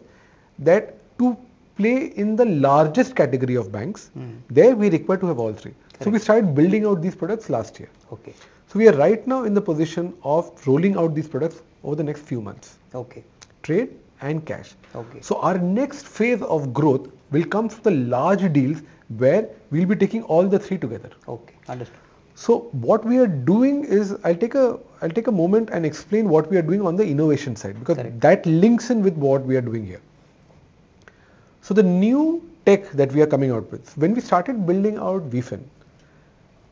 that to play in the largest category of banks, there we require to have all three. Correct. So we started building out these products last year. Okay. So we are right now in the position of rolling out these products over the next few months. Okay. Trade and cash. Okay. So our next phase of growth will come from the large deals where we'll be taking all the three together. Okay, understood. So what we are doing is, I'll take a moment and explain what we are doing on the innovation side, because that links in with what we are doing here. So the new tech that we are coming out with, when we started building out Veefin,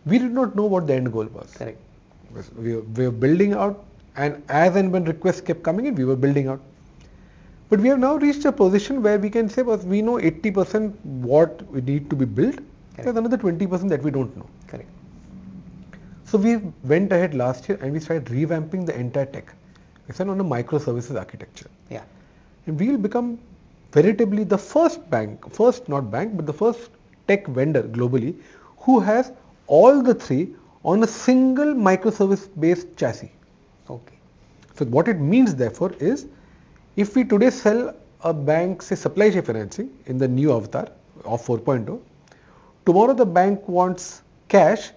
we did not know what the end goal was. Correct. We were building out, and as and when requests kept coming in, we were building out. But we have now reached a position where we can say, well, we know 80% what we need to be built. Correct. There's another 20% that we don't know. Correct. So we went ahead last year and we started revamping the entire tech. We started on a microservices architecture. Yeah. And we will become veritably the first bank, first not bank, but the first tech vendor globally who has all the three on a single microservice based chassis. Okay. So what it means therefore is, if we today sell a bank, say supply chain financing in the new avatar of 4.0, tomorrow the bank wants cash,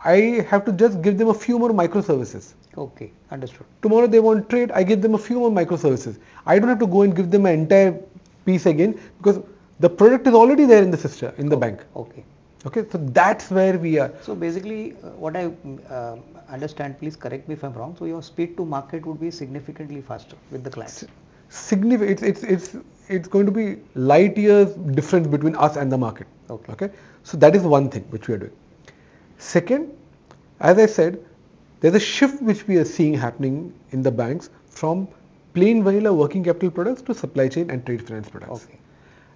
I have to just give them a few more microservices. Okay, understood. Tomorrow they want trade, I give them a few more microservices. I don't have to go and give them an entire piece again because the product is already there in the system, in the bank. Okay. Okay, so that's where we are. So basically, what I understand, please correct me if I'm wrong. So your speed to market would be significantly faster with the clients. It's going to be light years difference between us and the market. Okay. So that is one thing which we are doing. Second, as I said, there's a shift which we are seeing happening in the banks from plain vanilla working capital products to supply chain and trade finance products. Okay.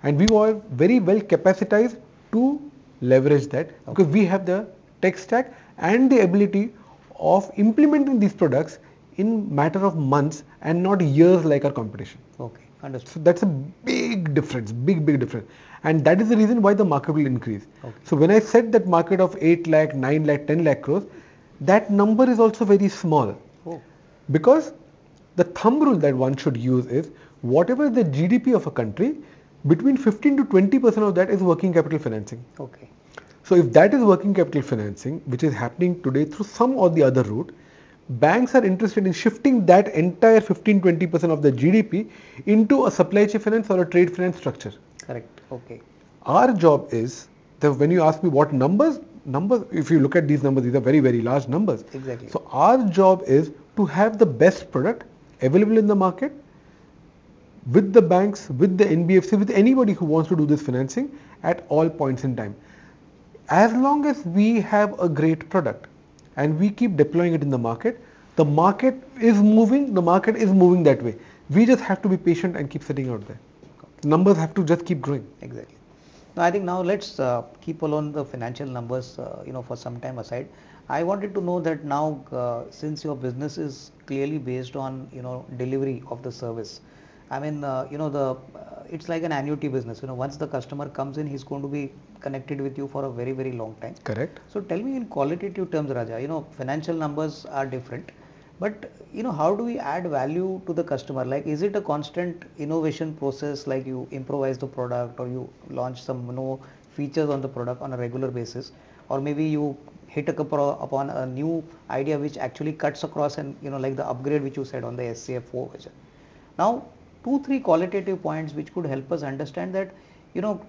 And we are very well capacitized to leverage that because we have the tech stack and the ability of implementing these products in matter of months and not years like our competition. Okay, understood. So that's a big difference, big difference. And that is the reason why the market will increase. Okay. So when I said that market of 8 lakh, 9 lakh, 10 lakh crores, that number is also very small. Oh. Because the thumb rule that one should use is whatever the GDP of a country, between 15 to 20% of that is working capital financing. Okay. So if that is working capital financing, which is happening today through some or the other route, banks are interested in shifting that entire 15-20% of the GDP into a supply chain finance or a trade finance structure. Correct. Okay. Our job is that when you ask me what numbers, if you look at these numbers, these are very, very large numbers. Exactly. So our job is to have the best product available in the market with the banks, with the NBFC, with anybody who wants to do this financing at all points in time. As long as we have a great product and we keep deploying it in the market is moving that way. We just have to be patient and keep sitting out there. Numbers have to just keep growing. Exactly. Now I think now let's keep along the financial numbers, for some time aside. I wanted to know that now since your business is clearly based on delivery of the service. I mean, it's like an annuity business. Once the customer comes in, he's going to be connected with you for a very, very long time. Correct. So tell me in qualitative terms, Raja, financial numbers are different, but how do we add value to the customer? Like, is it a constant innovation process, like you improvise the product or you launch some features on the product on a regular basis, or maybe you hit upon a new idea which actually cuts across and like the upgrade which you said on the SCF4 version. Now 2-3 qualitative points which could help us understand that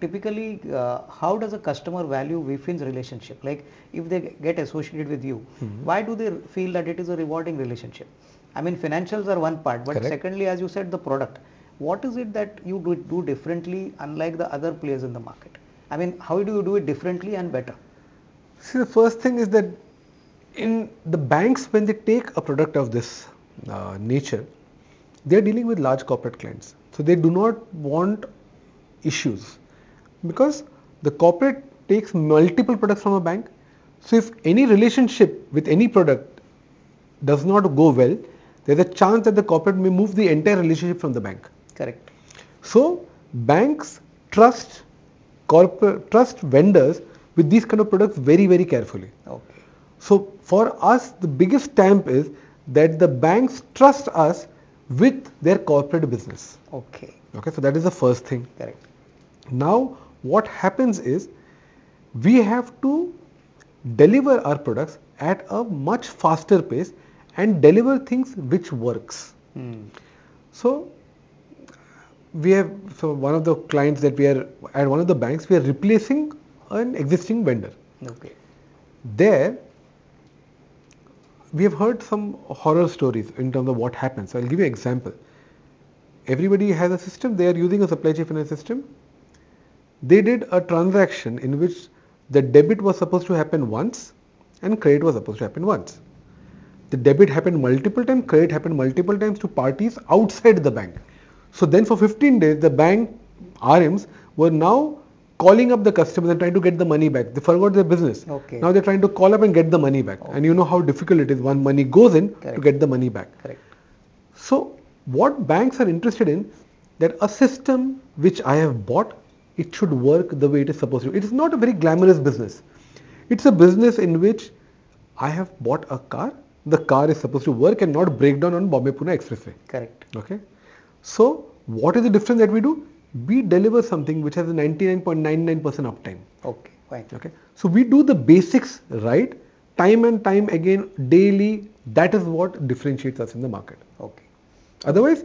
typically how does a customer value Veefin's relationship? Like if they get associated with you, why do they feel that it is a rewarding relationship? I mean, financials are one part, but Correct. Secondly, as you said, the product. What is it that you do differently unlike the other players in the market? I mean, how do you do it differently and better? See, the first thing is that in the banks, when they take a product of this nature, they are dealing with large corporate clients. So they do not want issues because the corporate takes multiple products from a bank. So if any relationship with any product does not go well, there's a chance that the corporate may move the entire relationship from the bank. Correct. So banks trust vendors with these kind of products very, very carefully. Okay. So for us, the biggest stamp is that the banks trust us with their corporate business. Okay. Okay, so that is the first thing. Correct. Now, what happens is we have to deliver our products at a much faster pace and deliver things which works. So one of the clients that we are at one of the banks, we are replacing an existing vendor. Okay. There, we have heard some horror stories in terms of what happens. So I'll give you an example. Everybody has a system. They are using a supply chain finance system. They did a transaction in which the debit was supposed to happen once and credit was supposed to happen once. The debit happened multiple times, credit happened multiple times to parties outside the bank. So then for 15 days, the bank RMs were now calling up the customers and trying to get the money back. They forgot their business. Okay. Now they're trying to call up and get the money back. Okay. And you know how difficult it is when money goes in Correct. to get the money back. Correct. So what banks are interested in, that a system which I have bought, it should work the way it is supposed to. It is not a very glamorous business. It's a business in which I have bought a car. The car is supposed to work and not break down on Bombay-Pune Expressway. Correct. Okay. So what is the difference that we do? We deliver something which has a 99.99% uptime. Okay. Fine. Okay. So we do the basics right, time and time again, daily. That is what differentiates us in the market. Okay. Otherwise,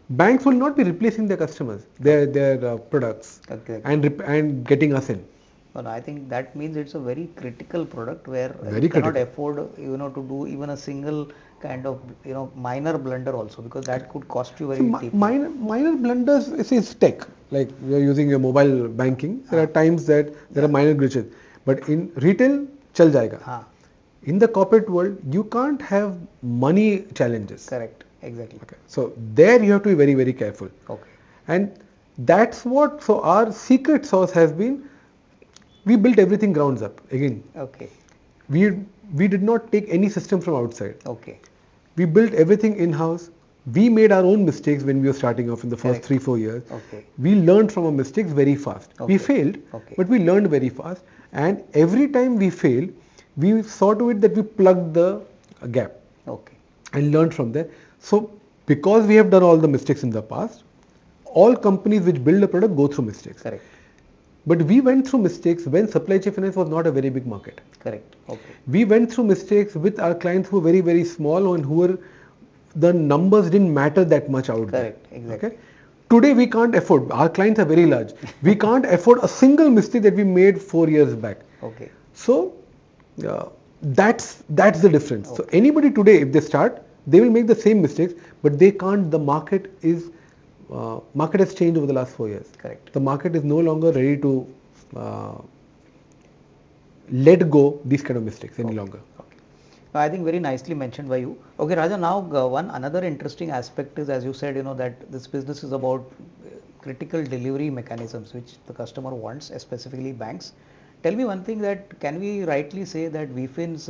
banks will not be replacing their customers, their products, Okay. and getting us in. No, I think that means it's a very critical product where Very you cannot critical. afford, to do even a single kind of, minor blunder also, because that could cost you very So deeply. minor blunders is tech. Like you're using your mobile banking, there are times that there are minor glitches. But in retail, chal jayega. Haan. In the corporate world, you can't have money challenges. Correct. Exactly. Okay. So there you have to be very, very careful. Okay. And that's what, so our secret sauce has been, we built everything grounds up. Again, Okay. we did not take any system from outside. Okay. We built everything in-house. We made our own mistakes when we were starting off in the first Correct. 3-4 years. Okay. We learned from our mistakes very fast. Okay. We failed, Okay. but we learned very fast. And every time we failed, we saw to it that we plugged the gap Okay. and learned from there. So because we have done all the mistakes in the past, all companies which build a product go through mistakes. Correct. But we went through mistakes when supply chain finance was not a very big market. Correct. Okay. We went through mistakes with our clients who were very, very small and who were, the numbers didn't matter that much out there. Correct. Exactly. Okay? Today we can't afford, our clients are very large. We can't afford a single mistake that we made 4 years back. Okay. So that's the difference. Okay. So anybody today, if they start, they will make the same mistakes, but they can't. The market has changed over the last 4 years. Correct. The market is no longer ready to let go these kind of mistakes any longer. Okay. I think very nicely mentioned by you. Okay, Raja, now one another interesting aspect is, as you said, that this business is about critical delivery mechanisms which the customer wants, specifically banks. Tell me one thing, that can we rightly say that Veefin's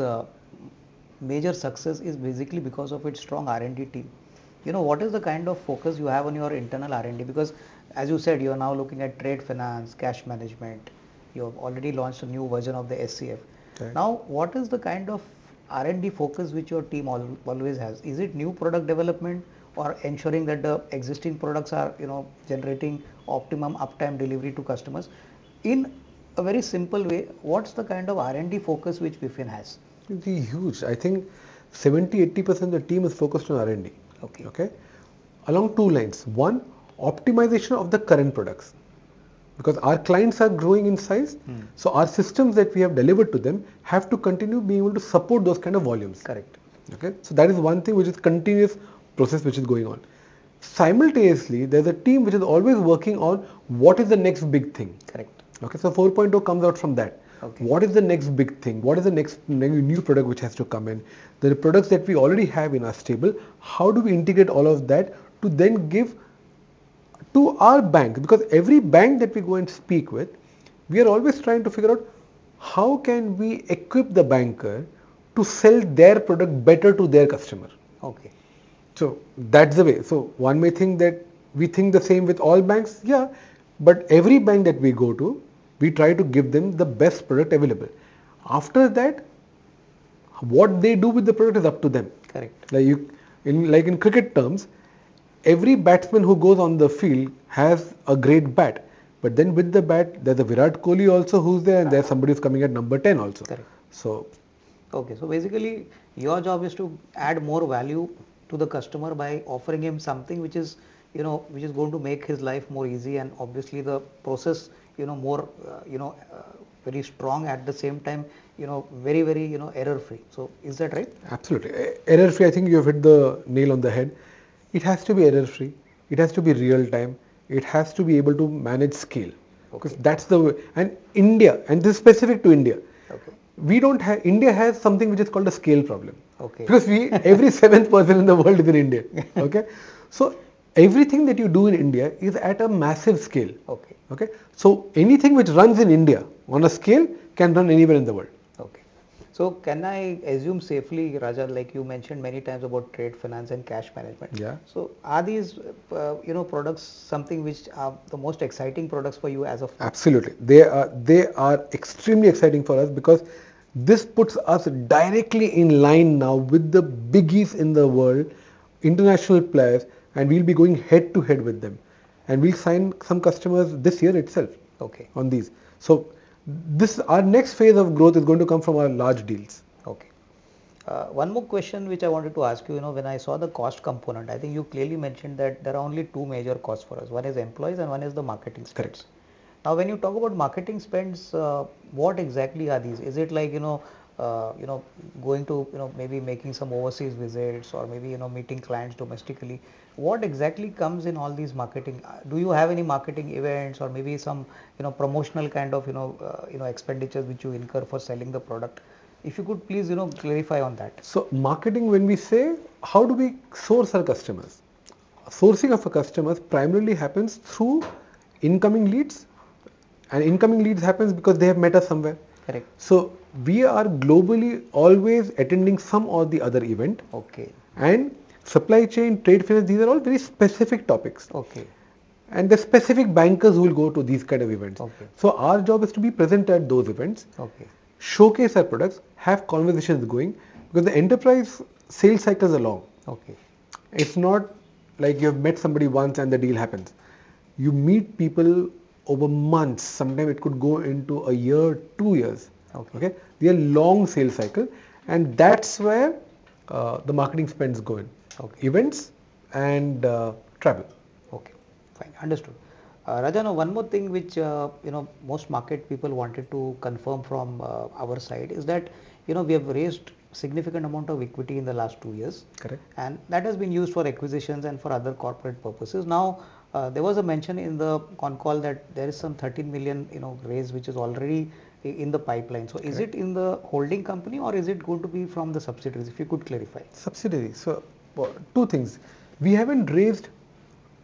major success is basically because of its strong R&D team? What is the kind of focus you have on your internal R&D? Because as you said, you are now looking at trade finance, cash management. You have already launched a new version of the SCF. Right. Now, what is the kind of R&D focus which your team always has? Is it new product development or ensuring that the existing products are, generating optimum uptime delivery to customers? In a very simple way, what's the kind of R&D focus which Veefin has? It's huge. I think 70-80% of the team is focused on R&D. Okay. Along two lines. One, optimization of the current products. Because our clients are growing in size, so our systems that we have delivered to them have to continue being able to support those kind of volumes. Correct. Okay, so that is one thing which is continuous process which is going on. Simultaneously, there's a team which is always working on what is the next big thing. Correct. Okay, so 4.0 comes out from that. Okay. What is the next big thing? What is the next new product which has to come in? The products that we already have in our stable, how do we integrate all of that to then give to our bank? Because every bank that we go and speak with, we are always trying to figure out how can we equip the banker to sell their product better to their customer. Okay. So that's the way. So one may think that we think the same with all banks, yeah, but every bank that we go to, we try to give them the best product available. After that, what they do with the product is up to them. Correct. Like in cricket terms, every batsman who goes on the field has a great bat. But then with the bat, there's a Virat Kohli also who's there, and there's somebody who's coming at number 10 also. Correct. So, okay. So basically, your job is to add more value to the customer by offering him something which is, which is going to make his life more easy, and obviously the process, more, very strong, at the same time, very, very, error free. So is that right? Absolutely. Error free, I think you have hit the nail on the head. It has to be error free. It has to be real time. It has to be able to manage scale. because that's the way. And India, and this is specific to India. Okay. We don't have, India has something which is called a scale problem. Okay. Because every seventh person in the world is in India. Okay. So everything that you do in India is at a massive scale. Okay. Okay. So anything which runs in India on a scale can run anywhere in the world. Okay. So can I assume safely, Raja, like you mentioned many times about trade finance and cash management. Yeah. So are these, products something which are the most exciting products for you as of now? Absolutely. They are extremely exciting for us because this puts us directly in line now with the biggies in the world, international players, and we'll be going head to head with them. And we'll sign some customers this year itself. Okay. On these. So our next phase of growth is going to come from our large deals. Okay. One more question which I wanted to ask you, when I saw the cost component, I think you clearly mentioned that there are only two major costs for us. One is employees and one is the marketing spends. Correct. Now, when you talk about marketing spends, what exactly are these? Is it like, going to, maybe making some overseas visits or maybe, meeting clients domestically? What exactly comes in all these marketing? Do you have any marketing events or maybe some, promotional kind of, expenditures which you incur for selling the product? If you could please, clarify on that. So marketing, when we say, how do we source our customers? Sourcing of our customers primarily happens through incoming leads, and incoming leads happens because they have met us somewhere. Correct. So we are globally always attending some or the other event. Okay. And supply chain, trade finance, these are all very specific topics. Okay. And the specific bankers who will go to these kind of events. Okay. So our job is to be present at those events. Okay. Showcase our products, have conversations going, because the enterprise sales cycles are long. Okay. It's not like you have met somebody once and the deal happens. You meet people over months. Sometimes it could go into a year, 2 years. Okay. They are long sales cycle, and that's where the marketing spends go in. Okay. Events and travel. Okay, fine, understood. Raja, now one more thing which most market people wanted to confirm from our side is that we have raised significant amount of equity in the last 2 years. Correct. And that has been used for acquisitions and for other corporate purposes. Now there was a mention in the con call that there is some 13 million raise which is already in the pipeline. So is it in the holding company or is it going to be from the subsidiaries? If you could clarify. Subsidiary. So two things. We haven't raised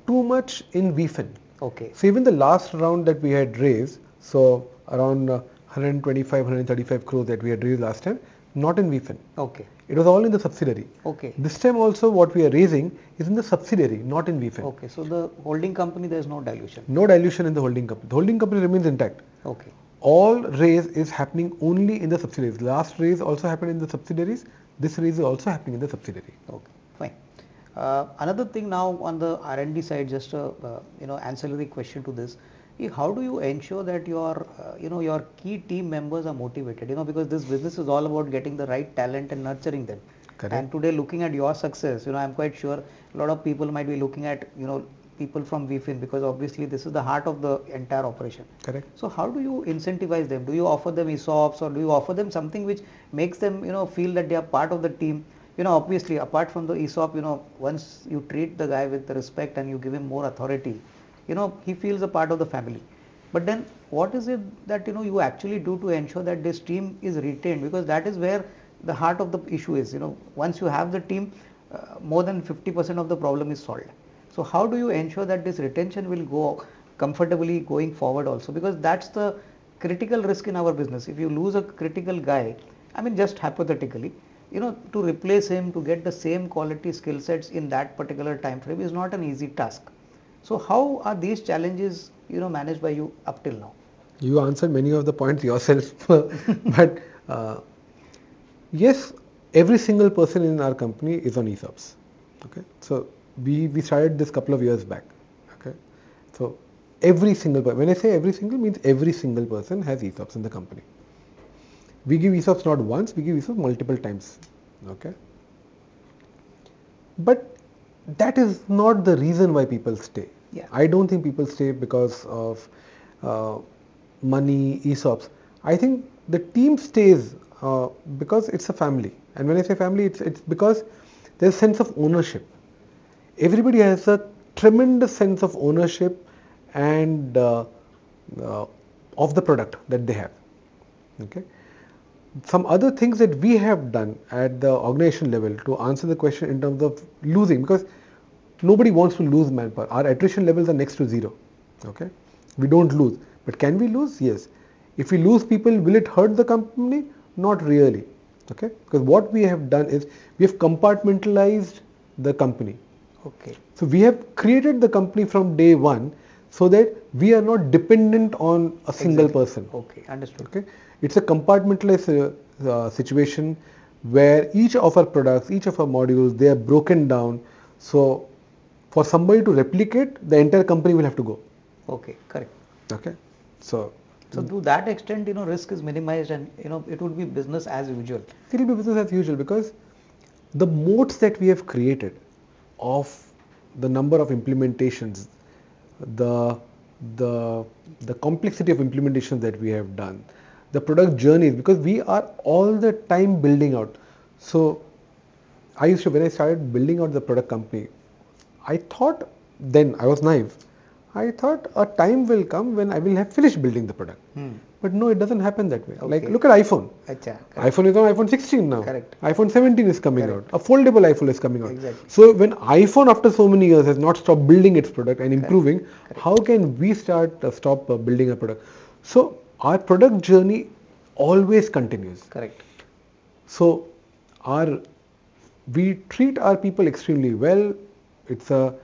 too much in Veefin. Okay. So even the last round that we had raised, so around 125, 135 crores that we had raised last time, not in Veefin. Okay. It was all in the subsidiary. Okay. This time also what we are raising is in the subsidiary, not in Veefin. Okay. So the holding company, there is no dilution. No dilution in the holding company. The holding company remains intact. Okay. All raise is happening only in the subsidiaries. Last raise also happened in the subsidiaries. This raise is also happening in the subsidiary. Okay. Fine. Another thing now on the R&D side, just a ancillary question to this. How do you ensure that your your key team members are motivated? Because this business is all about getting the right talent and nurturing them. Correct. And today, looking at your success, I'm quite sure a lot of people might be looking at people from Veefin, because obviously this is the heart of the entire operation. Correct. So how do you incentivize them? Do you offer them ESOPs or do you offer them something which makes them feel that they are part of the team? Obviously apart from the ESOP, once you treat the guy with respect and you give him more authority, he feels a part of the family. But then what is it that you actually do to ensure that this team is retained? Because that is where the heart of the issue is. Once you have the team, more than 50% of the problem is solved. So how do you ensure that this retention will go comfortably going forward also? Because that's the critical risk in our business. If you lose a critical guy, just hypothetically, to replace him, to get the same quality skill sets in that particular time frame is not an easy task. So how are these challenges, managed by you up till now? You answered many of the points yourself, but yes, every single person in our company is on ESOPs. Okay, so we started this couple of years back. Okay, so every single person, when I say every single, means every single person has ESOPs in the company. We give ESOPs not once, we give ESOPs multiple times. Okay, but that is not the reason why people stay. Yeah. I don't think people stay because of money, ESOPs. I think the team stays because it's a family. And when I say family, it's because there's a sense of ownership. Everybody has a tremendous sense of ownership and uh, of the product that they have. Okay. Some other things that we have done at the organization level to answer the question in terms of losing, because nobody wants to lose manpower. Our attrition levels are next to zero. Okay, we don't lose, but can we lose? Yes. If we lose people, will it hurt the company? Not really. Okay, because what we have done is we have compartmentalized the company. Okay. So we have created the company from day one so that we are not dependent on a single person. Okay, understood. Okay, it's a compartmentalized situation where each of our products, each of our modules, they are broken down. So for somebody to replicate, the entire company will have to go. Okay, correct. Okay, so to that extent, risk is minimized, and it would be business as usual. It will be business as usual because the moats that we have created of the number of implementations, the complexity of implementations that we have done, the product journeys, because we are all the time building out. So when I started building out the product company, I thought then, I was naive, I thought a time will come when I will have finished building the product. But no, it doesn't happen that way. Okay. Like, look at iPhone. Achha, iPhone is on iPhone 16 now. Correct. iPhone 17 is coming Correct. out. A foldable iPhone is coming out. Exactly. So when iPhone after so many years has not stopped building its product and improving, Correct. how can we stop building a product? So our product journey always continues. Correct. So we treat our people extremely well. It's a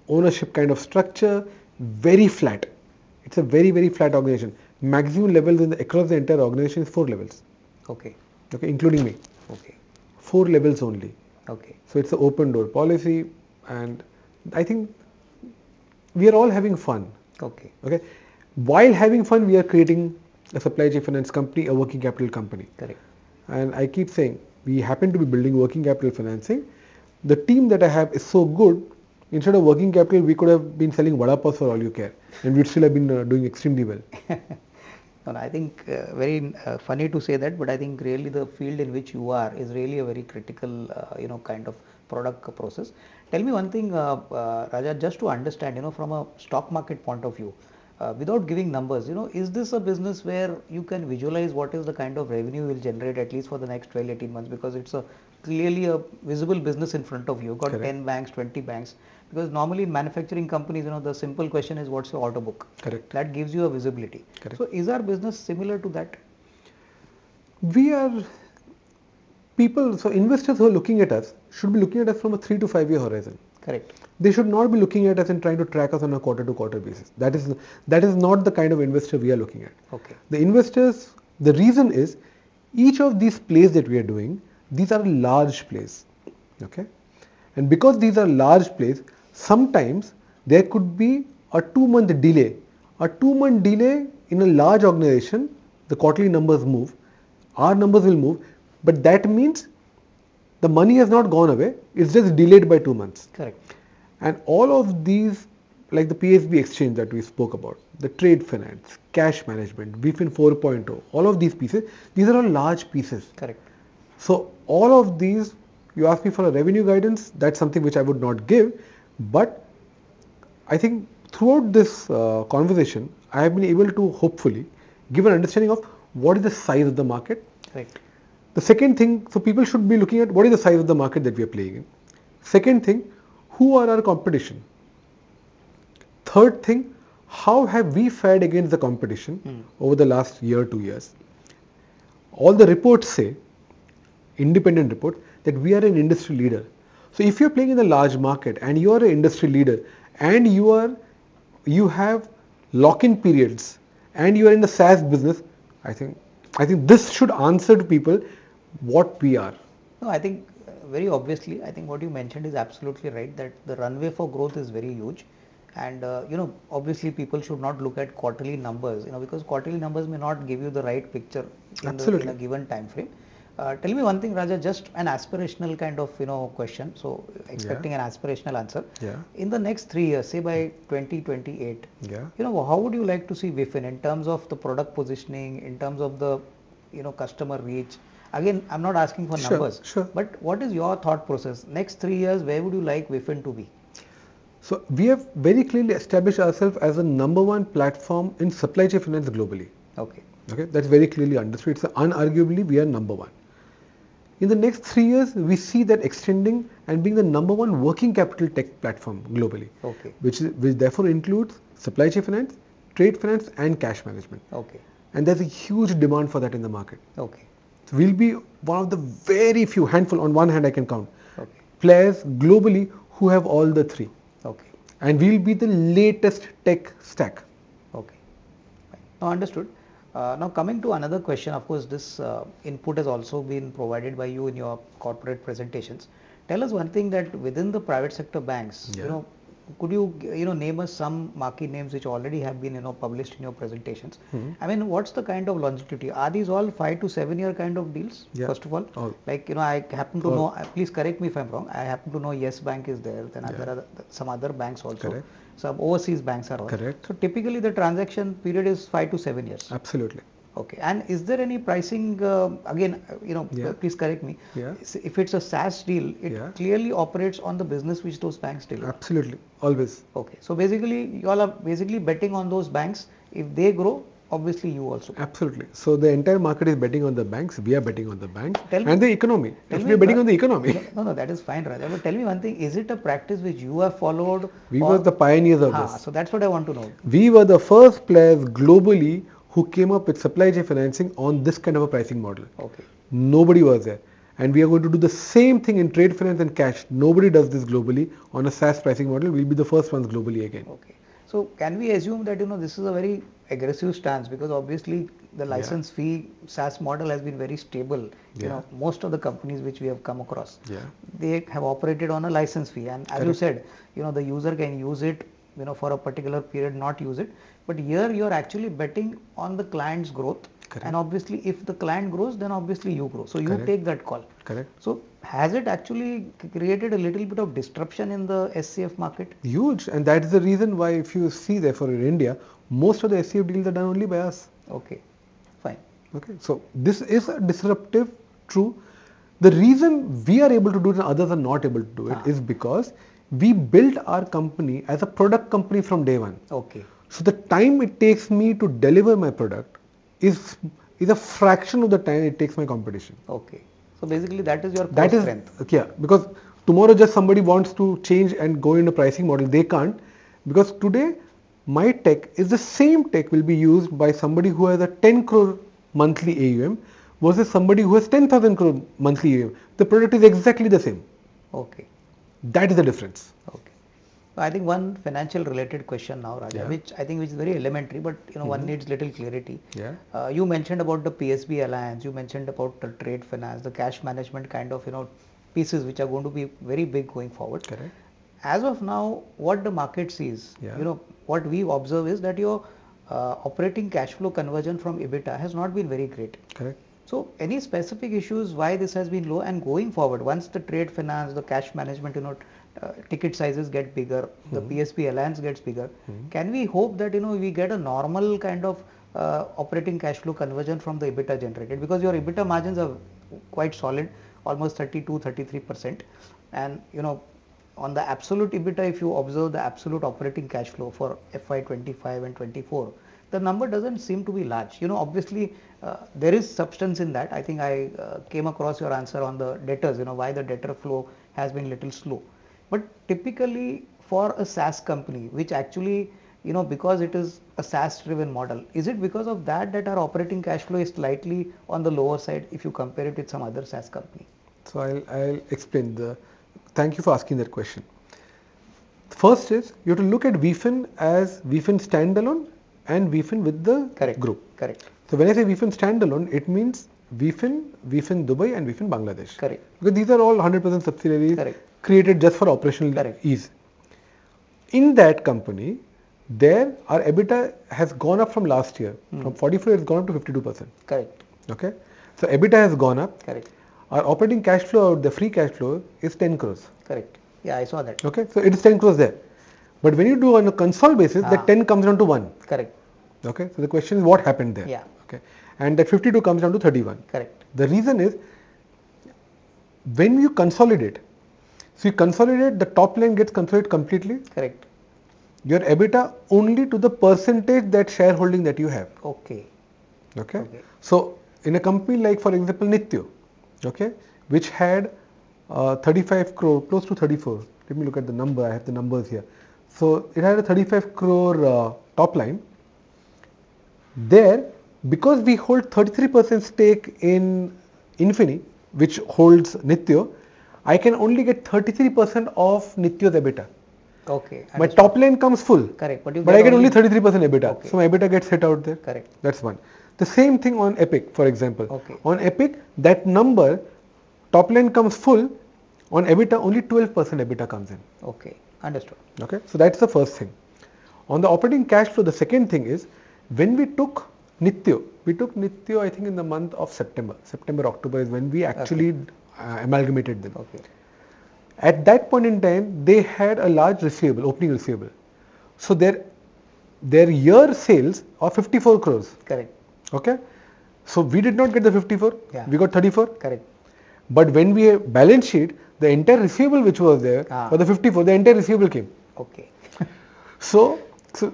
ownership kind of structure, very flat. It's a very, very flat organization. Maximum levels across the entire organization is 4 levels. Okay. Okay, including me. Okay. 4 levels only. Okay. So it's an open door policy, and I think we are all having fun. Okay. Okay. While having fun, we are creating a supply chain finance company, a working capital company. Correct. And I keep saying, we happen to be building working capital financing. The team that I have is so good. Instead of working capital, we could have been selling vada pav for all you care, and we'd still have been doing extremely well. I think very funny to say that, but I think really the field in which you are is really a very critical, kind of product process. Tell me one thing, Raja, just to understand, from a stock market point of view, without giving numbers, is this a business where you can visualize what is the kind of revenue you will generate at least for the next 12, 18 months? Because it's clearly a visible business in front of you. You've got Correct. 10 banks, 20 banks. Because normally in manufacturing companies, the simple question is what's your order book? Correct. That gives you a visibility. Correct. So is our business similar to that? We are people, so investors who are looking at us should be looking at us from a 3 to 5 year horizon. Correct. They should not be looking at us and trying to track us on a quarter to quarter basis. That is not the kind of investor we are looking at. Okay. The investors, the reason is each of these plays that we are doing, these are large plays. Okay. And because these are large plays, sometimes there could be a 2-month delay. A 2-month delay in a large organization, the quarterly numbers move, our numbers will move, but that means the money has not gone away, it's just delayed by 2 months. Correct. And all of these, like the PSB exchange that we spoke about, the trade finance, cash management, Veefin 4.0, all of these pieces, these are all large pieces. Correct. So all of these, you ask me for a revenue guidance, that's something which I would not give, but I think throughout this conversation, I have been able to hopefully give an understanding of what is the size of the market. Right. The second thing, so people should be looking at what is the size of the market that we are playing in. Second thing, who are our competition? Third thing, how have we fared against the competition over the last year, 2 years? All the reports say, independent reports, that we are an industry leader. So if you're playing in a large market and you are an industry leader and you have lock-in periods and you are in the SaaS business, I think this should answer to people what we are. No, I think very obviously, I think what you mentioned is absolutely right, that the runway for growth is very huge. And obviously people should not look at quarterly numbers, because quarterly numbers may not give you the right picture in a given time frame. Tell me one thing, Raja, just an aspirational kind of question. So expecting an aspirational answer. Yeah. In the next 3 years, say by 2028, Yeah. How would you like to see Veefin in terms of the product positioning, in terms of the customer reach? Again, I'm not asking for numbers, Sure. but what is your thought process? Next 3 years, where would you like Veefin to be? So we have very clearly established ourselves as the number one platform in supply chain finance globally. Okay. Okay, that's very clearly understood. It's unarguably we are number one. In the next 3 years, we see that extending and being the number one working capital tech platform globally. Okay. Which therefore includes supply chain finance, trade finance, and cash management. Okay. And there's a huge demand for that in the market. Okay. So we'll be one of the very few handful, on one hand I can count, Okay. players globally who have all the three. Okay. And we'll be the latest tech stack. Okay. Now understood. Now coming to another question, of course this input has also been provided by you in your corporate presentations. Tell us one thing, that within the private sector banks, Yeah. could you name us some marquee names which already have been published in your presentations? Mm-hmm. I mean, what's the kind of longevity? Are these all 5 to 7 year kind of deals? Yeah. First of all, All. like I happen to know. Please correct me if I'm wrong. I happen to know Yes Bank is there. Then there are some other banks also. Correct. Some overseas banks are also. Correct. So typically the transaction period is 5 to 7 years. Absolutely. Okay. And is there any pricing? Again, please correct me. Yeah. If it's a SaaS deal, it clearly operates on the business which those banks deliver. Absolutely. Always. Okay. So basically, you all are basically betting on those banks. If they grow, obviously you also. Absolutely. So the entire market is betting on the banks. We are betting on the banks and the economy. We are betting on the economy. No, that is fine, Raja. But tell me one thing: is it a practice which you have followed? We were the pioneers of this. So that's what I want to know. We were the first players globally who came up with supply chain financing on this kind of a pricing model. Okay. Nobody was there. And we are going to do the same thing in trade finance and cash. Nobody does this globally on a SaaS pricing model. We'll be the first ones globally again. Okay. So can we assume that this is a very aggressive stance, because obviously the license fee SaaS model has been very stable. Most of the companies which we have come across, they have operated on a license fee, and as you said, the user can use it for a particular period, not use it. But here you are actually betting on the client's growth. Correct. And obviously if the client grows, then obviously you grow. So you take that call. Correct. So has it actually created a little bit of disruption in the SCF market? Huge. And that is the reason why, if you see therefore in India, most of the SCF deals are done only by us. Okay. Fine. Okay. So this is a disruptive, true. The reason we are able to do it and others are not able to do it is because we built our company as a product company from day one. Okay. So the time it takes me to deliver my product is a fraction of the time it takes my competition. Okay. So basically that is your core strength. Yeah, because tomorrow just somebody wants to change and go into pricing model. They can't, because today my tech is the same tech will be used by somebody who has a 10 crore monthly AUM versus somebody who has 10,000 crore monthly AUM. The product is exactly the same. Okay. That is the difference. Okay. I think one financial related question now, Raja, which I think is very elementary, but one needs little clarity. Yeah. You mentioned about the PSB Alliance, you mentioned about the trade finance, the cash management kind of pieces which are going to be very big going forward. Correct. As of now, what the market sees, what we observe is that your operating cash flow conversion from EBITDA has not been very great. Correct. So any specific issues why this has been low, and going forward, once the trade finance, the cash management, ticket sizes get bigger, the PSB Alliance gets bigger, can we hope that we get a normal kind of operating cash flow conversion from the EBITDA generated? Because your EBITDA margins are quite solid, almost 32-33%, and on the absolute EBITDA, if you observe the absolute operating cash flow for FY25 and 24, the number doesn't seem to be large. Obviously there is substance in that. I think I came across your answer on the debtors, why the debtor flow has been little slow. But typically for a SaaS company, which actually, because it is a SaaS driven model, is it because of that our operating cash flow is slightly on the lower side if you compare it with some other SaaS company? So I'll explain. Thank you for asking that question. First is, you have to look at Veefin as Veefin standalone and Veefin with the group. Correct. So when I say Veefin standalone, it means Veefin Dubai and Veefin Bangladesh. Correct. Because these are all 100% subsidiaries created just for operational ease. In that company, our EBITDA has gone up from last year. From 44, it's gone up to 52%. Correct. Okay. So EBITDA has gone up. Correct. Our operating cash flow, the free cash flow, is 10 crores. Correct. Yeah, I saw that. Okay. So it is 10 crores there. But when you do on a console basis, that 10 comes down to 1. Correct. Okay. So the question is, what happened there? Yeah. Okay. And that 52 comes down to 31. Correct. The reason is, when you consolidate, So you consolidate, the top line gets consolidated completely. Correct. Your EBITDA only to the percentage that shareholding that you have. Okay. Okay. So in a company like, for example, Nityo, okay, which had 35 crore, close to 34. Let me look at the number. I have the numbers here. So it had a 35 crore top line. There, because we hold 33% stake in Infini, which holds Nityo, I can only get 33% of Nityo's EBITDA. Okay. My top line comes full. Correct. But I get only 33% EBITDA. Okay. So my EBITDA gets hit out there. Correct. That's one. The same thing on Epic, for example. Okay. On Epic, that number, top line comes full. On EBITDA, only 12% EBITDA comes in. Okay. Understood. Okay. So that's the first thing. On the operating cash flow, the second thing is, when we took Nityo I think in the month of September, October is when we actually amalgamated them. Okay. At that point in time, they had a large receivable, opening receivable. So their year sales are 54 crores. Correct. Okay. So we did not get the 54. Yeah. We got 34. Correct. But when we have balance sheet, the entire receivable which was there for the 54, the entire receivable came. Okay. So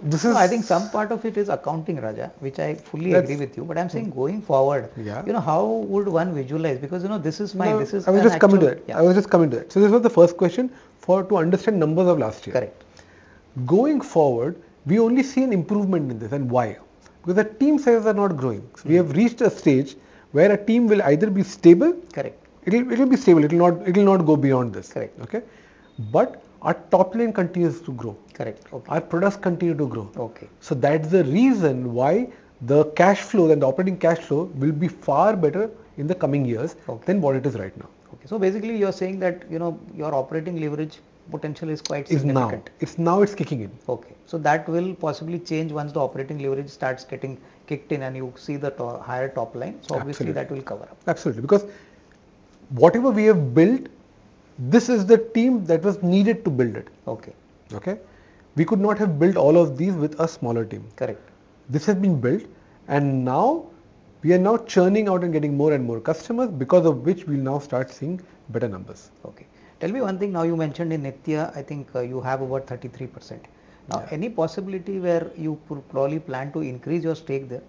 this is. I think some part of it is accounting, Raja, which I fully agree with you. But I'm saying going forward, how would one visualize? Because this is fine. This is. I was just coming to that. I was just coming to that. So this was the first question to understand numbers of last year. Correct. Going forward, we only see an improvement in this, and why? Because the team sizes are not growing. So we have reached a stage where a team will either be stable. Correct. It will be stable. It will not go beyond this. Correct. Okay. But our top line continues to grow. Correct. Okay. Our products continue to grow. Okay. So that's the reason why the cash flow and the operating cash flow will be far better in the coming years than what it is right now. Okay. So basically you're saying that your operating leverage potential is quite significant. It's kicking in. Okay. So that will possibly change once the operating leverage starts getting kicked in and you see the higher top line. So obviously that will cover up. Absolutely. Because whatever we have built, this is the team that was needed to build it. Okay. Okay. We could not have built all of these with a smaller team. Correct. This has been built, and now we are now churning out and getting more and more customers, because of which we'll now start seeing better numbers. Okay. Tell me one thing. Now you mentioned in Nitya, I think you have about 33%. Now, any possibility where you probably plan to increase your stake there?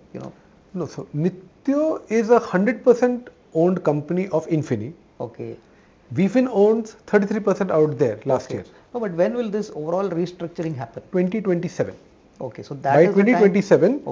No. So Nityo is a 100% owned company of Infini. Okay. Veefin owns 33% out there last year. No, but when will this overall restructuring happen? 2027. Okay, so that by is 2027,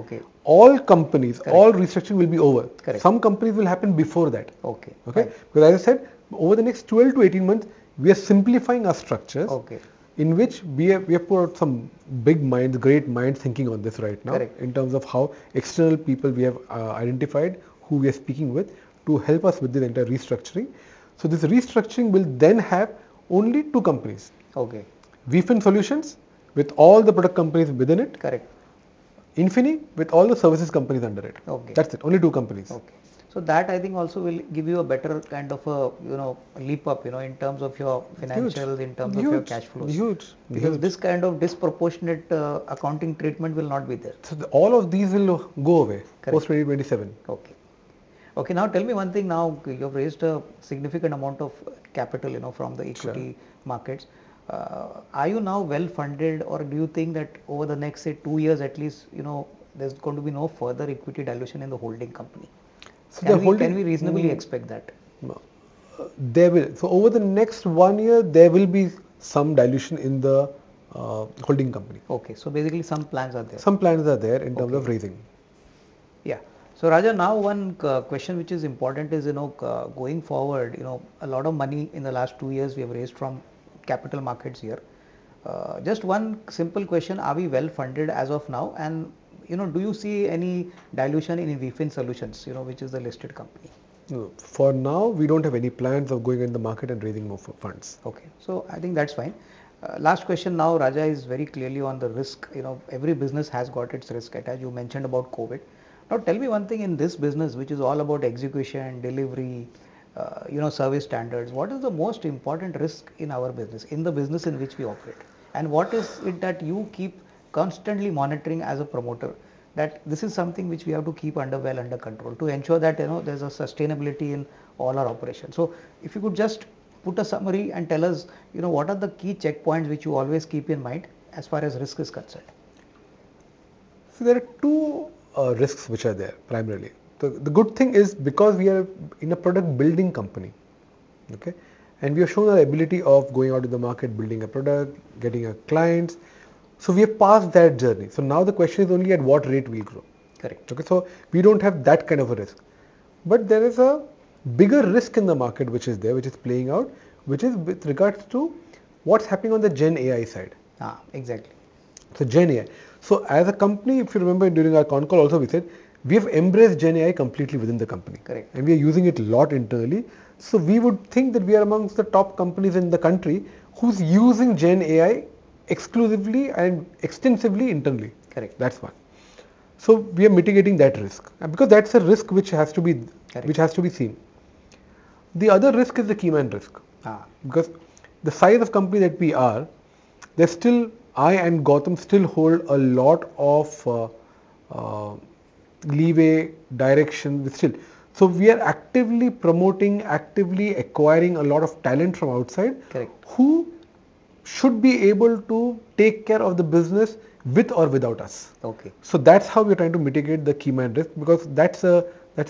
all companies, all restructuring will be over. Correct. Some companies will happen before that. Okay. Okay. Because as I said, over the next 12 to 18 months, we are simplifying our structures. Okay. In which we have put out some big minds, great minds thinking on this right now. Correct. In terms of how external people we have identified, who we are speaking with, to help us with the entire restructuring. So this restructuring will then have only two companies. Okay. Veefin Solutions with all the product companies within it. Correct. Infini with all the services companies under it. Okay. That's it. Only two companies. Okay. So that I think also will give you a better kind of a leap up, in terms of your financials, in terms of your cash flows. Huge. Because this kind of disproportionate accounting treatment will not be there. So all of these will go away post 2027. Okay. Okay. Now tell me one thing. Now you have raised a significant amount of capital, from the equity markets. Are you now well funded, or do you think that over the next, say, 2 years at least, there's going to be no further equity dilution in the holding company? So can we reasonably expect that? No. There will. So over the next 1 year, there will be some dilution in the holding company. Okay. So basically some plans are there. Some plans are there in terms of raising. Yeah. So Raja, now one question which is important is, going forward, a lot of money in the last 2 years we have raised from capital markets here. Just one simple question: are we well funded as of now? And do you see any dilution in Veefin Solutions, which is the listed company? No, for now, we don't have any plans of going in the market and raising more funds. Okay, so I think that's fine. Last question now, Raja, is very clearly on the risk. Every business has got its risk, as you mentioned about COVID. Now tell me one thing, in this business, which is all about execution, delivery, service standards, what is the most important risk in our business, in the business in which we operate? And what is it that you keep constantly monitoring as a promoter, that this is something which we have to keep well under control to ensure that there's a sustainability in all our operations? So if you could just put a summary and tell us, what are the key checkpoints which you always keep in mind as far as risk is concerned? So there are two risks which are there primarily. The good thing is because we are in a product building company, okay, and we have shown our ability of going out to the market, building a product, getting our clients. So we have passed that journey. So now the question is only at what rate we'll grow. Correct. Okay, so we don't have that kind of a risk. But there is a bigger risk in the market which is there, which is playing out, which is with regards to what's happening on the Gen AI side. Exactly. So Gen AI. So as a company, if you remember during our con call also we said, we have embraced Gen AI completely within the company. Correct. And we are using it a lot internally. So we would think that we are amongst the top companies in the country who's using Gen AI exclusively and extensively internally. Correct. That's one. So we are mitigating that risk, and because that's a risk which has to be seen. The other risk is the key man risk. Because the size of company that we are, there's still, I and Gautam still hold a lot of leeway, direction, still. So we are actively promoting, actively acquiring a lot of talent from outside. Correct. Who should be able to take care of the business with or without us. Okay. So that's how we're trying to mitigate the key man risk, because that's a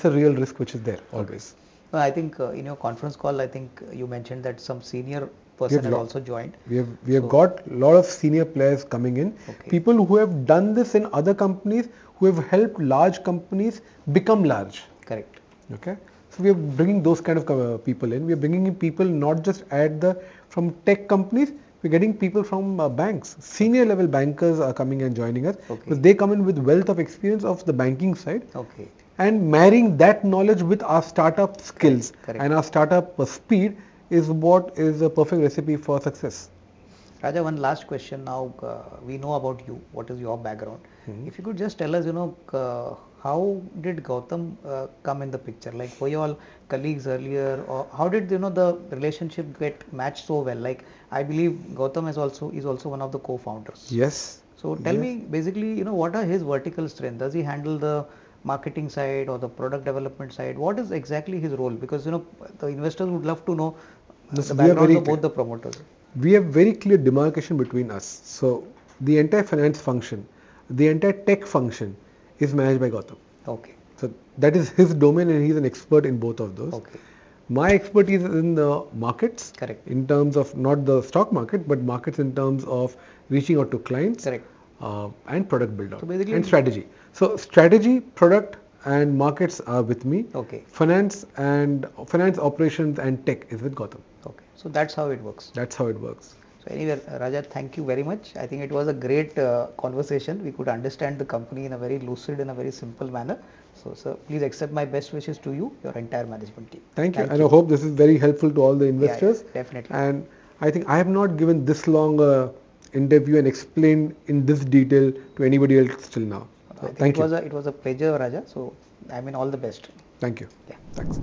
real risk which is there always. I think in your conference call, I think you mentioned that some senior person has also joined. We have got a lot of senior players coming in. Okay. People who have done this in other companies, who have helped large companies become large. Correct. Okay. So we are bringing those kind of people in. We are bringing in people not just from tech companies. We're getting people from banks. Senior level bankers are coming and joining us. Okay. Because they come in with wealth of experience of the banking side. Okay. And marrying that knowledge with our startup skills. Correct. And our startup speed is what is a perfect recipe for success. Raja, one last question now. We know about you. What is your background? If you could just tell us, how did Gautam come in the picture? Like, were you all colleagues earlier, or how did the relationship get matched so well? Like, I believe Gautam is also one of the co-founders. Yes. So tell me basically, what are his vertical strengths? Does he handle the marketing side or the product development side? What is exactly his role? Because the investors would love to know the background of both the promoters. We have very clear demarcation between us. So the entire finance function, the entire tech function is managed by Gautam. Okay. So that is his domain, and he's an expert in both of those. Okay. My expertise is in the markets. Correct. In terms of not the stock market, but markets in terms of reaching out to clients. Correct. And product build out. So basically, and strategy. So strategy, product and markets are with me. Okay. Finance operations and tech is with Gautam. Okay. So that's how it works. That's how it works. So anyway, Raja, thank you very much. I think it was a great conversation. We could understand the company in a very lucid, in a very simple manner. So, sir, please accept my best wishes to you, your entire management team. Thank you. And I hope this is very helpful to all the investors. Yeah, definitely. And I think I have not given this long interview and explained in this detail to anybody else till now. So thank you. It was a pleasure, Raja. So I mean, all the best. Thank you. Yeah. Thanks.